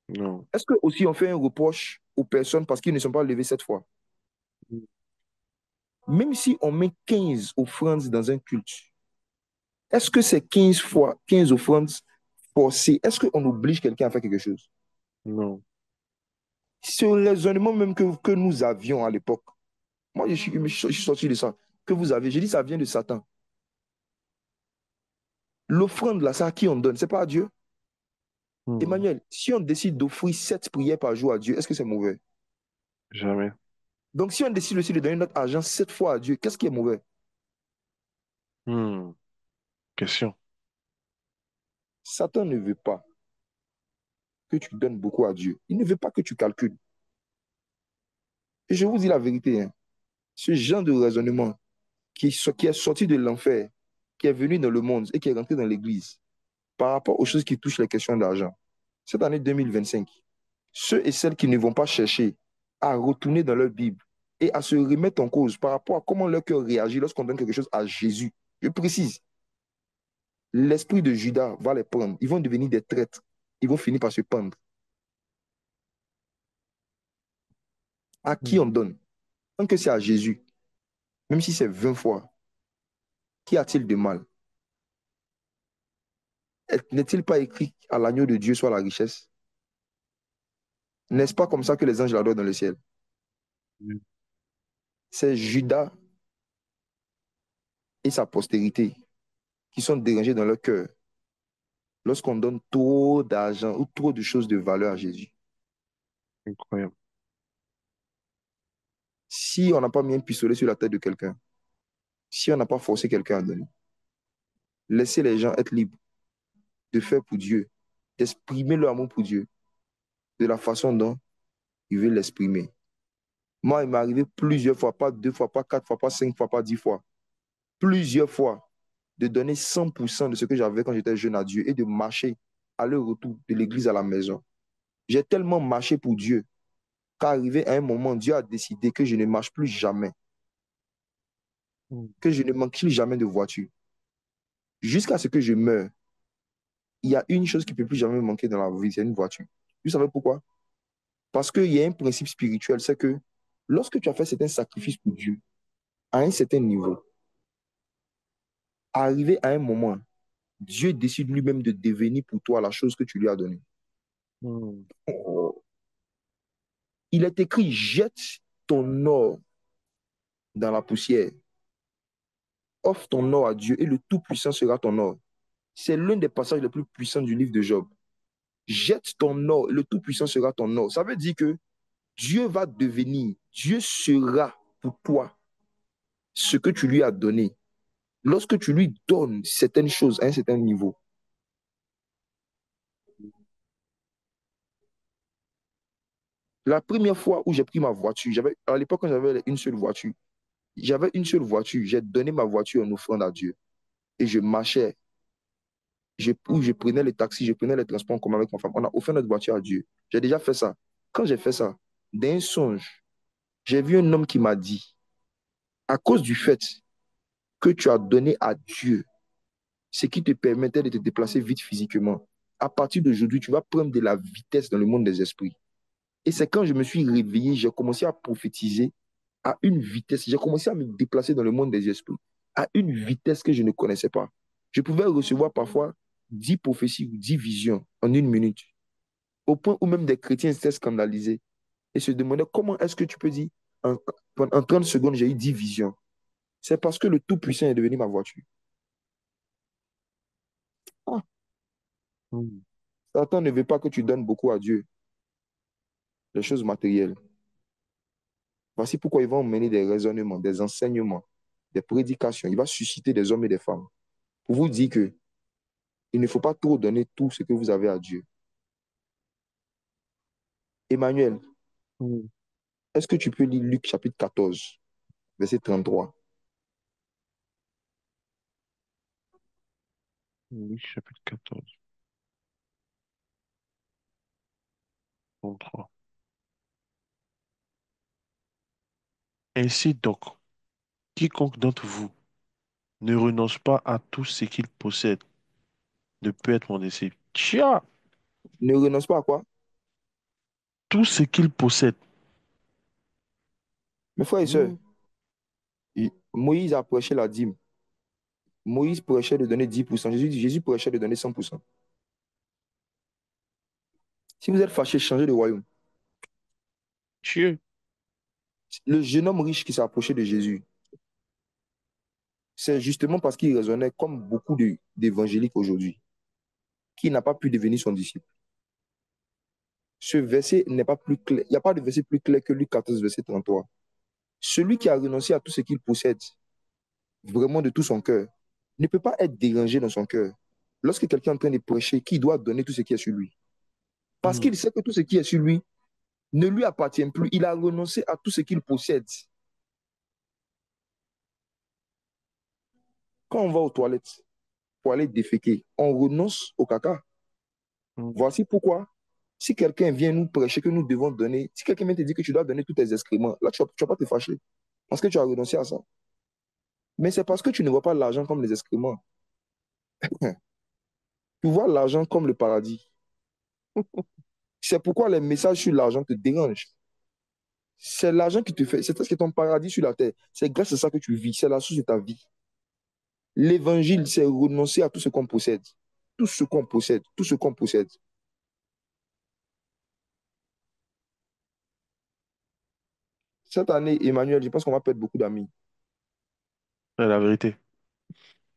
Non. Est-ce que aussi on fait un reproche aux personnes parce qu'ils ne sont pas levés 7 fois? Mhm. Même si on met 15 offrandes dans un culte, est-ce que c'est 15 fois, 15 offrandes forcées? Est-ce qu'on oblige quelqu'un à faire quelque chose? Non. Ce raisonnement même que nous avions à l'époque, moi je suis sorti de ça, que vous avez, j'ai dit ça vient de Satan. L'offrande là, c'est à qui on donne? C'est pas à Dieu. Mhm. Emmanuel, si on décide d'offrir 7 prières par jour à Dieu, est-ce que c'est mauvais? Jamais. Donc si on décide aussi de donner notre argent 7 fois à Dieu, qu'est-ce qui est mauvais? Hmm. Question. Satan ne veut pas que tu donnes beaucoup à Dieu. Il ne veut pas que tu calcules. Et je vous dis la vérité, hein, ce genre de raisonnement qui est sorti de l'enfer, qui est venu dans le monde et qui est rentré dans l'Église, par rapport aux choses qui touchent les questions d'argent, cette année 2025, ceux et celles qui ne vont pas chercher à retourner dans leur Bible et à se remettre en cause par rapport à comment leur cœur réagit lorsqu'on donne quelque chose à Jésus, je précise, l'esprit de Judas va les prendre. Ils vont devenir des traîtres. Ils vont finir par se pendre. À qui on Mhm. donne? Tant que c'est à Jésus, même si c'est 20 fois, qu'y a-t-il de mal? N'est-il pas écrit à l'agneau de Dieu soit la richesse? N'est-ce pas comme ça que les anges l'adorent dans le ciel? C'est Judas et sa postérité qui sont dérangés dans leur cœur lorsqu'on donne trop d'argent ou trop de choses de valeur à Jésus. Incroyable. Si on n'a pas mis un pistolet sur la tête de quelqu'un, si on n'a pas forcé quelqu'un à donner, laissez les gens être libres de faire pour Dieu, d'exprimer leur amour pour Dieu de la façon dont ils veulent l'exprimer. Moi, il m'est arrivé plusieurs fois, pas 2 fois, pas 4 fois, pas 5 fois, pas 10 fois, plusieurs fois, de donner 100% de ce que j'avais quand j'étais jeune à Dieu et de marcher à leur retour de l'église à la maison. J'ai tellement marché pour Dieu qu'arrivé à un moment, Dieu a décidé que je ne marche plus jamais, Mhm. que je ne manque plus jamais de voiture. Jusqu'à ce que je meure, il y a une chose qui ne peut plus jamais me manquer dans la vie, c'est une voiture. Vous savez pourquoi? Parce qu'il y a un principe spirituel, c'est que lorsque tu as fait certains sacrifices pour Dieu, à un certain niveau, arrivé à un moment, Dieu décide lui-même de devenir pour toi la chose que tu lui as donnée. Mhm. Il est écrit, jette ton or dans la poussière, offre ton or à Dieu et le Tout-Puissant sera ton or. C'est l'un des passages les plus puissants du livre de Job. Jette ton or, le Tout-Puissant sera ton or. Ça veut dire que Dieu va devenir, Dieu sera pour toi ce que tu lui as donné. Lorsque tu lui donnes certaines choses à un certain niveau, la première fois où j'ai pris ma voiture, à l'époque quand j'avais une seule voiture, j'ai donné ma voiture en offrande à Dieu. et je marchais, ou je prenais les taxis, je prenais les transports en commun avec ma femme. On a offert notre voiture à Dieu. J'ai déjà fait ça. Quand j'ai fait ça, d'un songe, j'ai vu un homme qui m'a dit, à cause du fait que tu as donné à Dieu ce qui te permettait de te déplacer vite physiquement, à partir d'aujourd'hui, tu vas prendre de la vitesse dans le monde des esprits. Et c'est quand je me suis réveillé, j'ai commencé à prophétiser à une vitesse. J'ai commencé à me déplacer dans le monde des esprits à une vitesse que je ne connaissais pas. Je pouvais recevoir parfois 10 prophéties ou 10 visions en une minute, au point où même des chrétiens étaient scandalisés et se demandaient comment est-ce que tu peux dire en, en 30 secondes, j'ai eu 10 visions. C'est parce que le Tout-Puissant est devenu ma voiture. Ah, Hmm. Satan ne veut pas que tu donnes beaucoup à Dieu, les choses matérielles. Voici pourquoi il va emmener des raisonnements, des enseignements, des prédications. Il va susciter des hommes et des femmes pour vous dire que il ne faut pas trop donner tout ce que vous avez à Dieu. Emmanuel, Hmm. est-ce que tu peux lire Luc chapitre 14, verset 33? Luc chapitre 14, 33. Ainsi donc, quiconque d'entre vous ne renonce pas à tout ce qu'il possède ne peut être mon disciple. Tcha! Ne renonce pas à quoi? Tout ce qu'il possède. Mes frères et sœurs, Hmm. Moïse a prêché la dîme. Moïse prêchait de donner 10%. Jésus prêchait de donner 100%. Si vous êtes fâché, changez de royaume. Dieu. Le jeune homme riche qui s'est approché de Jésus, c'est justement parce qu'il raisonnait comme beaucoup d'évangéliques aujourd'hui, qui n'a pas pu devenir son disciple. Ce verset n'est pas plus clair. Il n'y a pas de verset plus clair que Luc 14, verset 33. Celui qui a renoncé à tout ce qu'il possède, vraiment de tout son cœur, ne peut pas être dérangé dans son cœur. Lorsque quelqu'un est en train de prêcher, qui doit donner tout ce qui est sur lui. Parce Hmm. qu'il sait que tout ce qui est sur lui ne lui appartient plus. Il a renoncé à tout ce qu'il possède. Quand on va aux toilettes pour aller déféquer, on renonce au caca. Hmm. Voici pourquoi, si quelqu'un vient nous prêcher que nous devons donner, si quelqu'un vient te dire que tu dois donner tous tes excréments, là, tu ne vas pas te fâcher. Parce que tu as renoncé à ça. Mais c'est parce que tu ne vois pas l'argent comme les excréments. Tu vois l'argent comme le paradis. C'est pourquoi les messages sur l'argent te dérangent. C'est l'argent qui te fait, c'est ce qui est ton paradis sur la terre. C'est grâce à ça que tu vis. C'est la source de ta vie. L'évangile, c'est renoncer à tout ce qu'on possède. Tout ce qu'on possède. Tout ce qu'on possède. Cette année, Emmanuel, je pense qu'on va perdre beaucoup d'amis. C'est la vérité.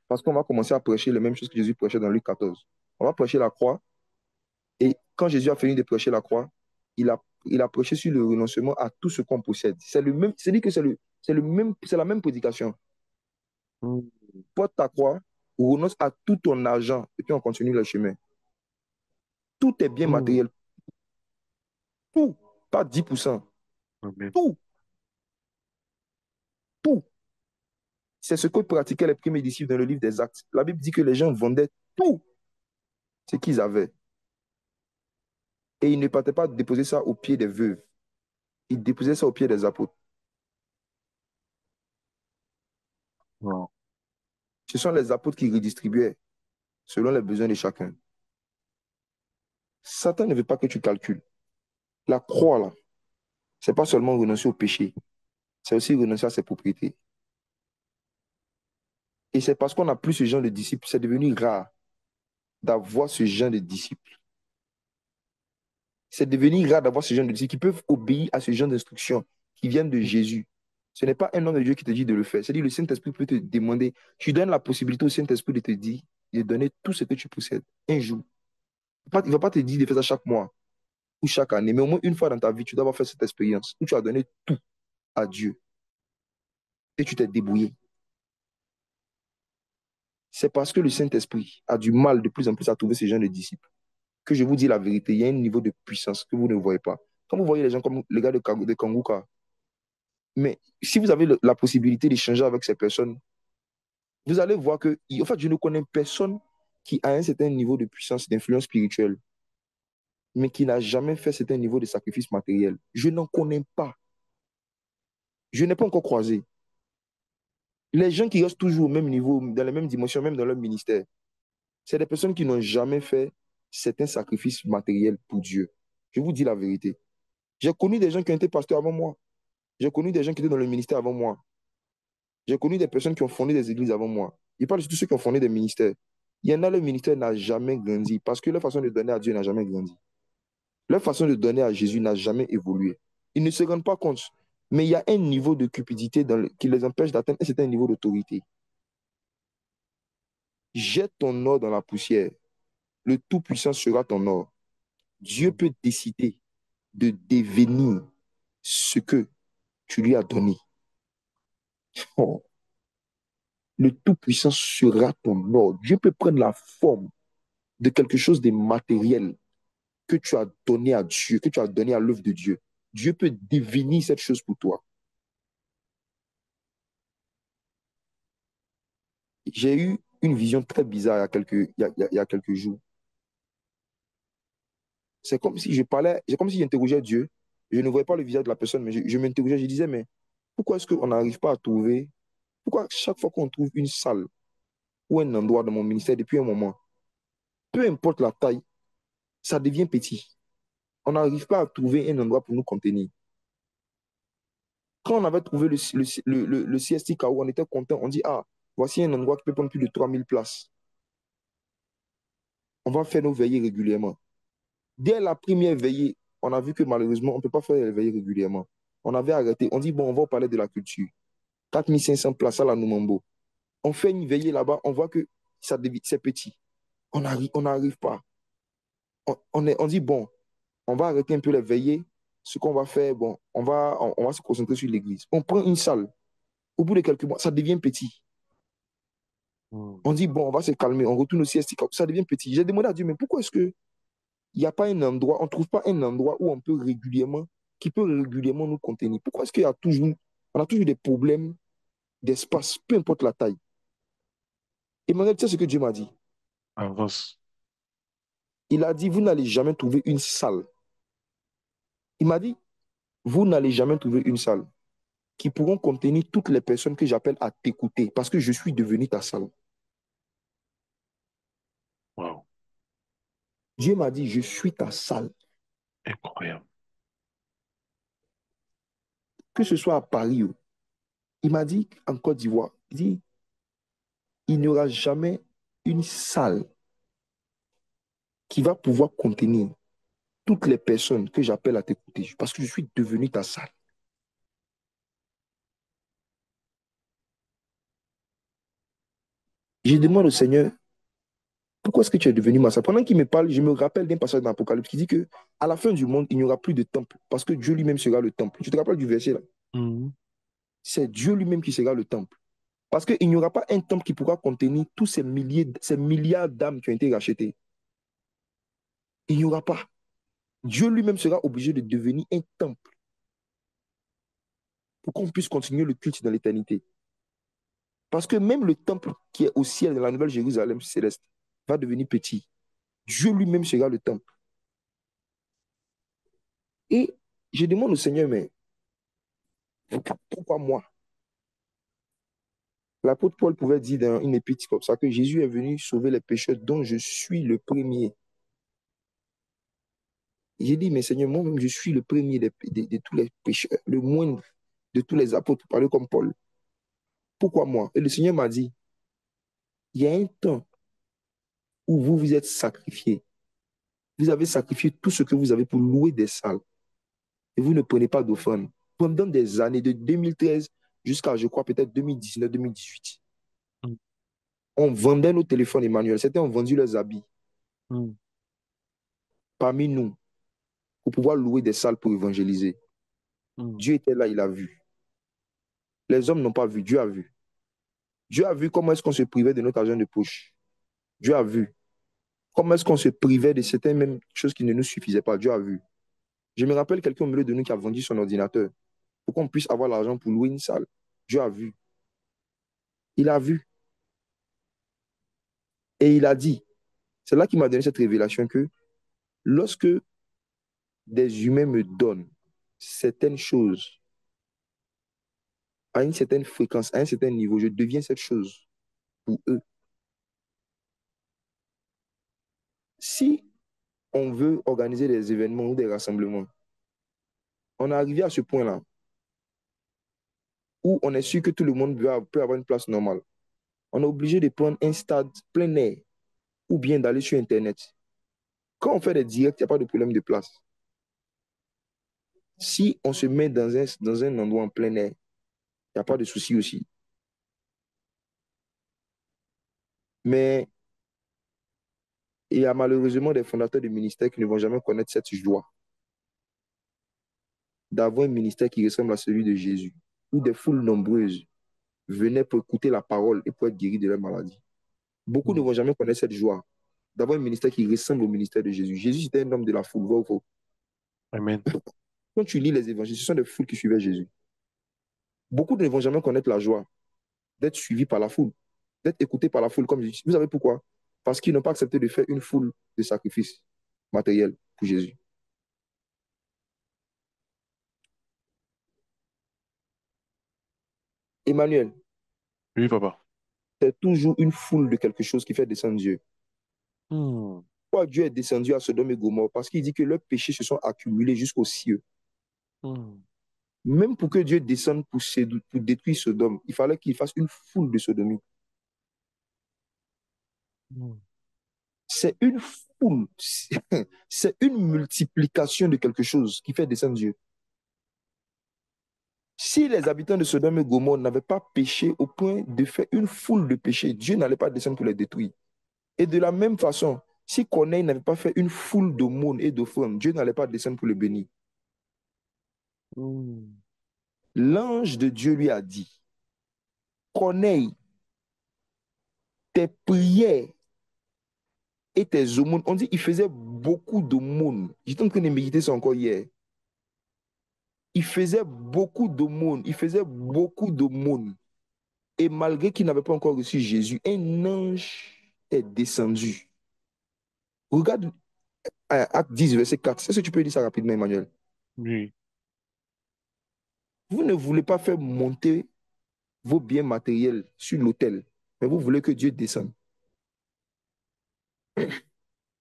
Parce qu'on va commencer à prêcher les mêmes choses que Jésus prêchait dans Luc 14. On va prêcher la croix. Et quand Jésus a fini de prêcher la croix, il a prêché sur le renoncement à tout ce qu'on possède. C'est le même, c'est dit que c'est le même, c'est la même prédication. Hmm. Porte ta croix, renonce à tout ton argent, et puis on continue le chemin. Tout est bien Hmm. matériel. Tout. Pas 10%. Amen. Tout. Tout. C'est ce que pratiquaient les premiers disciples dans le livre des Actes. La Bible dit que les gens vendaient tout ce qu'ils avaient. Et ils ne partaient pas déposer ça aux pieds des veuves. Ils déposaient ça aux pieds des apôtres. Wow. Ce sont les apôtres qui redistribuaient selon les besoins de chacun. Satan ne veut pas que tu calcules. La croix, là, c'est pas seulement renoncer au péché, c'est aussi renoncer à ses propriétés. Et c'est parce qu'on n'a plus ce genre de disciples, c'est devenu rare d'avoir ce genre de disciples. C'est devenu rare d'avoir ce genre de disciples qui peuvent obéir à ce genre d'instructions qui viennent de Jésus. Ce n'est pas un homme de Dieu qui te dit de le faire. C'est-à-dire le Saint-Esprit peut te demander, tu donnes la possibilité au Saint-Esprit de te dire, de donner tout ce que tu possèdes un jour. Il ne va pas te dire de faire ça chaque mois ou chaque année, mais au moins une fois dans ta vie, tu dois avoir fait cette expérience où tu as donné tout à Dieu et tu t'es débrouillé. C'est parce que le Saint-Esprit a du mal de plus en plus à trouver ces gens de disciples que je vous dis la vérité, il y a un niveau de puissance que vous ne voyez pas. Quand vous voyez les gens comme les gars de Kanguka, mais si vous avez la possibilité d'échanger avec ces personnes, Vous allez voir que, en fait, je ne connais personne qui a un certain niveau de puissance, d'influence spirituelle, mais qui n'a jamais fait certain niveau de sacrifice matériel. Je n'en connais pas. Je n'ai pas encore croisé. Les gens qui restent toujours au même niveau, dans les mêmes dimensions, même dans leur ministère, c'est des personnes qui n'ont jamais fait certains sacrifices matériels pour Dieu. Je vous dis la vérité. J'ai connu des gens qui ont été pasteurs avant moi. J'ai connu des gens qui étaient dans le ministère avant moi. J'ai connu des personnes qui ont fondé des églises avant moi. Je parle de tous ceux qui ont fondé des ministères. Il y en a, le ministère n'a jamais grandi parce que leur façon de donner à Dieu n'a jamais grandi. Leur façon de donner à Jésus n'a jamais évolué. Ils ne se rendent pas compte. Mais il y a un niveau de cupidité qui les empêche d'atteindre un certain niveau d'autorité. Jette ton or dans la poussière. Le Tout-Puissant sera ton or. Dieu Mm. peut décider de devenir ce que tu lui as donné. Oh, le Tout-Puissant sera ton or. Dieu peut prendre la forme de quelque chose de matériel que tu as donné à Dieu, que tu as donné à l'œuvre de Dieu. Dieu peut devenir cette chose pour toi. J'ai eu une vision très bizarre il y a quelques jours. C'est comme si je parlais, c'est comme si j'interrogeais Dieu. Je ne voyais pas le visage de la personne, mais je m'interrogeais, je disais, mais pourquoi est-ce qu'on n'arrive pas à trouver, pourquoi chaque fois qu'on trouve une salle ou un endroit dans mon ministère depuis un moment, peu importe la taille, ça devient petit. On n'arrive pas à trouver un endroit pour nous contenir. Quand on avait trouvé le CSTK où on était content, on dit, ah, voici un endroit qui peut prendre plus de 3 000 places. On va faire nos veillées régulièrement. Dès la première veillée, on a vu que malheureusement, on ne peut pas faire les veillées régulièrement. On avait arrêté. On dit, bon, on va parler de la culture. 4 500 places à la Noumambo. On fait une veillée là-bas, on voit que c'est petit. On n'arrive pas. On dit, bon, on va arrêter un peu les veillées. Ce qu'on va faire, bon, on va se concentrer sur l'église. On prend une salle. Au bout de quelques mois, ça devient petit. Mm. On dit, bon, on va se calmer, on retourne au CST, ça devient petit. J'ai demandé à Dieu, mais pourquoi est-ce qu'il n'y a pas un endroit, on ne trouve pas un endroit où on peut régulièrement, qui peut régulièrement nous contenir? Pourquoi est-ce qu'il y a toujours, on a toujours des problèmes d'espace, peu importe la taille? Emmanuel, tu sais ce que Dieu m'a dit? Avance. Il a dit, vous n'allez jamais trouver une salle. Il m'a dit, vous n'allez jamais trouver une salle qui pourront contenir toutes les personnes que j'appelle à t'écouter parce que je suis devenu ta salle. Wow. Dieu m'a dit, je suis ta salle. Incroyable. Que ce soit à Paris, il m'a dit en Côte d'Ivoire, il dit, il n'y aura jamais une salle qui va pouvoir contenir toutes les personnes que j'appelle à t'écouter parce que je suis devenu ta salle. Je demande au Seigneur, pourquoi est-ce que tu es devenu ma salle? Pendant qu'il me parle, je me rappelle d'un passage dans l'Apocalypse qui dit que à la fin du monde, il n'y aura plus de temple parce que Dieu lui-même sera le temple. Tu te rappelles du verset là? Mhm. C'est Dieu lui-même qui sera le temple. Parce qu'il n'y aura pas un temple qui pourra contenir tous ces milliards d'âmes qui ont été rachetées. Il n'y aura pas. Dieu lui-même sera obligé de devenir un temple pour qu'on puisse continuer le culte dans l'éternité. Parce que même le temple qui est au ciel de la Nouvelle Jérusalem céleste va devenir petit. Dieu lui-même sera le temple. Et je demande au Seigneur, mais pourquoi moi? L'apôtre Paul pouvait dire dans une épître comme ça que Jésus est venu sauver les pécheurs dont je suis le premier. J'ai dit, mais Seigneur, moi-même, je suis le premier de tous les pécheurs, le moindre de tous les apôtres, pour parler comme Paul. Pourquoi moi? Et le Seigneur m'a dit, il y a un temps où vous vous êtes sacrifiés. Vous avez sacrifié tout ce que vous avez pour louer des salles. Et vous ne prenez pas d'offrande. Pendant des années, de 2013 jusqu'à, je crois, peut-être 2019-2018, Mm. on vendait nos téléphones, Emmanuel. Certains ont vendu leurs habits Mm. parmi nous pour pouvoir louer des salles pour évangéliser. Mm. Dieu était là, il a vu. Les hommes n'ont pas vu, Dieu a vu. Dieu a vu comment est-ce qu'on se privait de notre argent de poche. Dieu a vu. Comment est-ce qu'on se privait de certaines mêmes choses qui ne nous suffisaient pas. Dieu a vu. Je me rappelle quelqu'un au milieu de nous qui a vendu son ordinateur pour qu'on puisse avoir l'argent pour louer une salle. Dieu a vu. Il a vu. Et il a dit, c'est là qu'il m'a donné cette révélation que lorsque des humains me donnent certaines choses à une certaine fréquence, à un certain niveau, je deviens cette chose pour eux. Si on veut organiser des événements ou des rassemblements, on est arrivé à ce point-là où on est sûr que tout le monde peut avoir une place normale. On est obligé de prendre un stade plein air ou bien d'aller sur Internet. Quand on fait des directs, il n'y a pas de problème de place. Si on se met dans un endroit en plein air, il n'y a pas de souci aussi. Mais il y a malheureusement des fondateurs de ministères qui ne vont jamais connaître cette joie d'avoir un ministère qui ressemble à celui de Jésus, où des foules nombreuses venaient pour écouter la parole et pour être guéris de leur maladie. Beaucoup ne Mm. vont jamais connaître cette joie d'avoir un ministère qui ressemble au ministère de Jésus. Jésus était un homme de la foule. Vrai ou faux? Amen. Quand tu lis les évangiles, ce sont des foules qui suivaient Jésus. Beaucoup ne vont jamais connaître la joie d'être suivis par la foule, d'être écoutés par la foule comme Jésus. Vous savez pourquoi? Parce qu'ils n'ont pas accepté de faire une foule de sacrifices matériels pour Jésus. Emmanuel, Oui, papa. c'est toujours une foule de quelque chose qui fait descendre Dieu. Hmm. Pourquoi Dieu est descendu à Sodome et Gomorrhe? Parce qu'il dit que leurs péchés se sont accumulés jusqu'aux cieux. Hmm. Même pour que Dieu descende pour détruire Sodome, il fallait qu'il fasse une foule de sodomie. Hmm. C'est une foule, c'est une multiplication de quelque chose qui fait descendre Dieu. Si les habitants de Sodome et Gomorrhe n'avaient pas péché au point de faire une foule de péchés, Dieu n'allait pas descendre pour les détruire. Et de la même façon, si Corneille n'avait pas fait une foule d'aumônes et d'offrandes, Dieu n'allait pas descendre pour le bénir. Hmm. L'ange de Dieu lui a dit, Corneille, tes prières et tes aumônes, on dit qu'il faisait beaucoup d'aumônes. J'étais en train de méditer ça encore hier. Il faisait beaucoup d'aumônes, il faisait beaucoup d'aumônes. Et malgré qu'il n'avait pas encore reçu Jésus, un ange est descendu. Regarde Acte 10, verset 4. Est-ce que tu peux dire ça rapidement, Emmanuel? Oui. Vous ne voulez pas faire monter vos biens matériels sur l'autel, mais vous voulez que Dieu descende.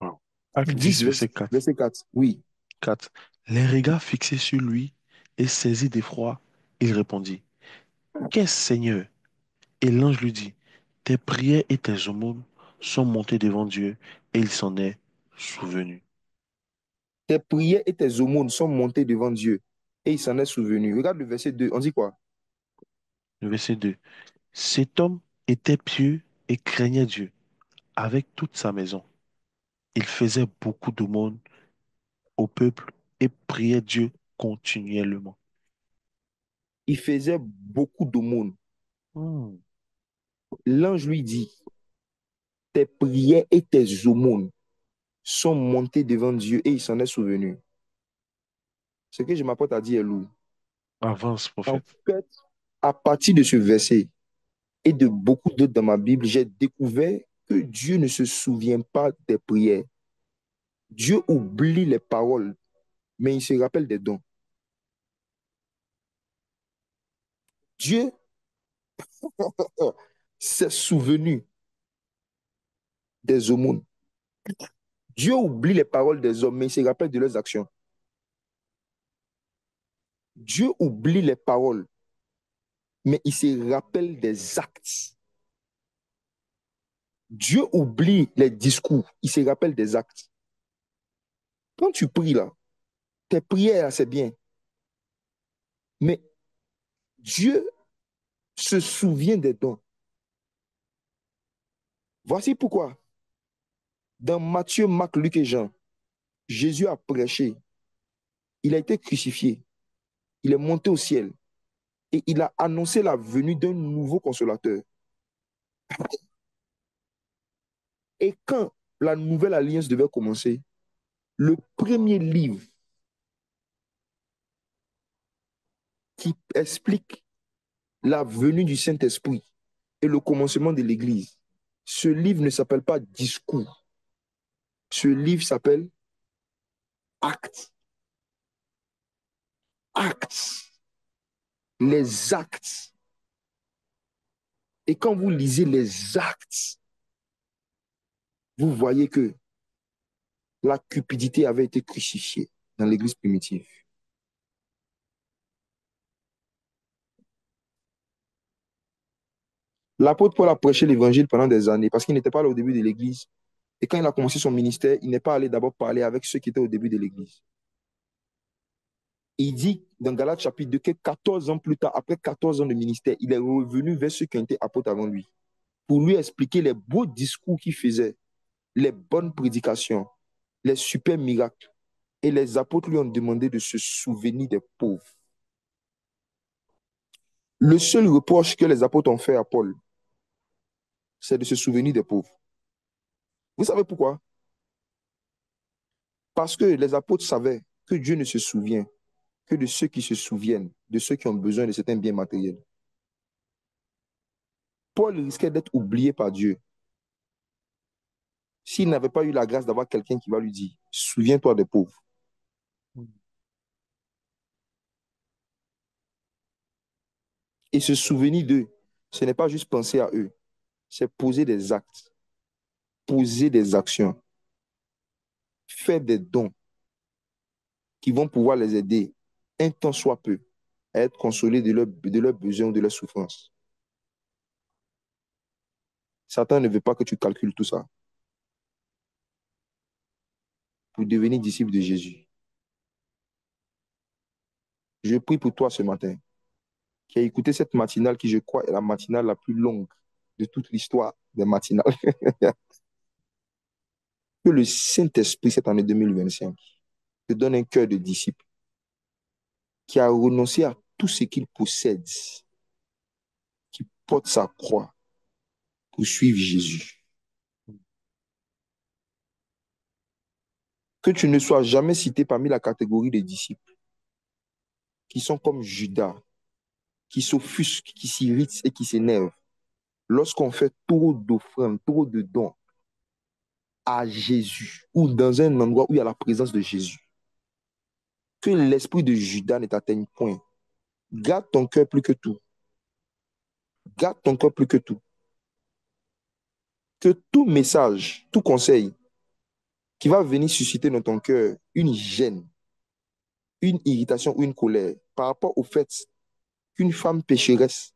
Wow. Acte Acte 10, 10, verset 4. verset 4. Oui. 4. Les regards fixés sur lui et saisi d'effroi, il répondit, qu'est-ce, Seigneur? Et l'ange lui dit, tes prières et tes aumônes sont montées devant Dieu et il s'en est souvenu. Tes prières et tes aumônes sont montées devant Dieu et il s'en est souvenu. Regarde le verset 2. On dit quoi? Le verset 2. Cet homme était pieux et craignait Dieu avec toute sa maison. Il faisait beaucoup d'aumônes au peuple et priait Dieu continuellement. Il faisait beaucoup d'aumônes. Hmm. L'ange lui dit, tes prières et tes aumônes sont montées devant Dieu et il s'en est souvenu. Ce que je m'apporte à dire est lourd. Avance, En prophète. fait, à partir de ce verset et de beaucoup d'autres dans ma Bible, j'ai découvert que Dieu ne se souvient pas des prières. Dieu oublie les paroles, mais il se rappelle des dons. Dieu s'est souvenu des aumônes. Dieu oublie les paroles des hommes, mais il se rappelle de leurs actions. Dieu oublie les paroles, mais il se rappelle des actes. Dieu oublie les discours, il se rappelle des actes. Quand tu pries là, tes prières, c'est bien, mais Dieu se souvient des dons. Voici pourquoi, dans Matthieu, Marc, Luc et Jean, Jésus a prêché, il a été crucifié, il est monté au ciel et il a annoncé la venue d'un nouveau consolateur. Et quand la nouvelle alliance devait commencer, le premier livre qui explique la venue du Saint-Esprit et le commencement de l'Église, Ce livre ne s'appelle pas discours. Ce livre s'appelle actes. Actes. Les actes. Et quand vous lisez les actes, vous voyez que la cupidité avait été crucifiée dans l'église primitive. L'apôtre Paul a prêché l'évangile pendant des années parce qu'il n'était pas là au début de l'église. Et quand il a commencé son ministère, il n'est pas allé d'abord parler avec ceux qui étaient au début de l'église. Il dit dans Galates chapitre 2 que 14 ans plus tard, après 14 ans de ministère, il est revenu vers ceux qui ont été apôtres avant lui pour lui expliquer les beaux discours qu'il faisait, les bonnes prédications, les super miracles. Et les apôtres lui ont demandé de se souvenir des pauvres. Le seul reproche que les apôtres ont fait à Paul, c'est de se souvenir des pauvres. Vous savez pourquoi? Parce que les apôtres savaient que Dieu ne se souvient que de ceux qui se souviennent, de ceux qui ont besoin de certains biens matériels. Paul risquait d'être oublié par Dieu s'il n'avait pas eu la grâce d'avoir quelqu'un qui va lui dire, souviens-toi des pauvres. Et se souvenir d'eux, ce n'est pas juste penser à eux, c'est poser des actes, poser des actions, faire des dons qui vont pouvoir les aider, un temps soit peu, à être consolés de leurs besoins ou de leurs souffrances. Satan ne veut pas que tu calcules tout ça pour devenir disciple de Jésus. Je prie pour toi ce matin, qui a écouté cette matinale qui, je crois, est la matinale la plus longue de toute l'histoire des matinales. Que le Saint-Esprit, cette année 2025, te donne un cœur de disciple qui a renoncé à tout ce qu'il possède, qui porte sa croix pour suivre Jésus. Que tu ne sois jamais cité parmi la catégorie des disciples qui sont comme Judas, qui s'offusquent, qui s'irritent et qui s'énervent lorsqu'on fait trop d'offrandes, trop de dons à Jésus ou dans un endroit où il y a la présence de Jésus. Que l'esprit de Judas ne t'atteigne point. Garde ton cœur plus que tout. Garde ton cœur plus que tout. Que tout message, tout conseil qui va venir susciter dans ton cœur une gêne, une irritation ou une colère par rapport au fait qu'une femme pécheresse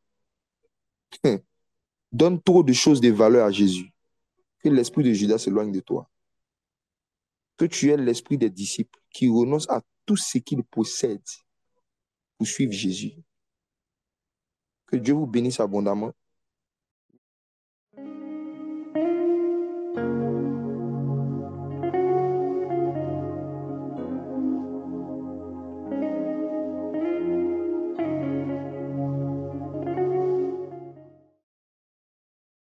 donne trop de choses de valeur à Jésus, que l'esprit de Judas s'éloigne de toi. Que tu aies l'esprit des disciples qui renoncent à tout ce qu'ils possèdent pour suivre Jésus. Que Dieu vous bénisse abondamment.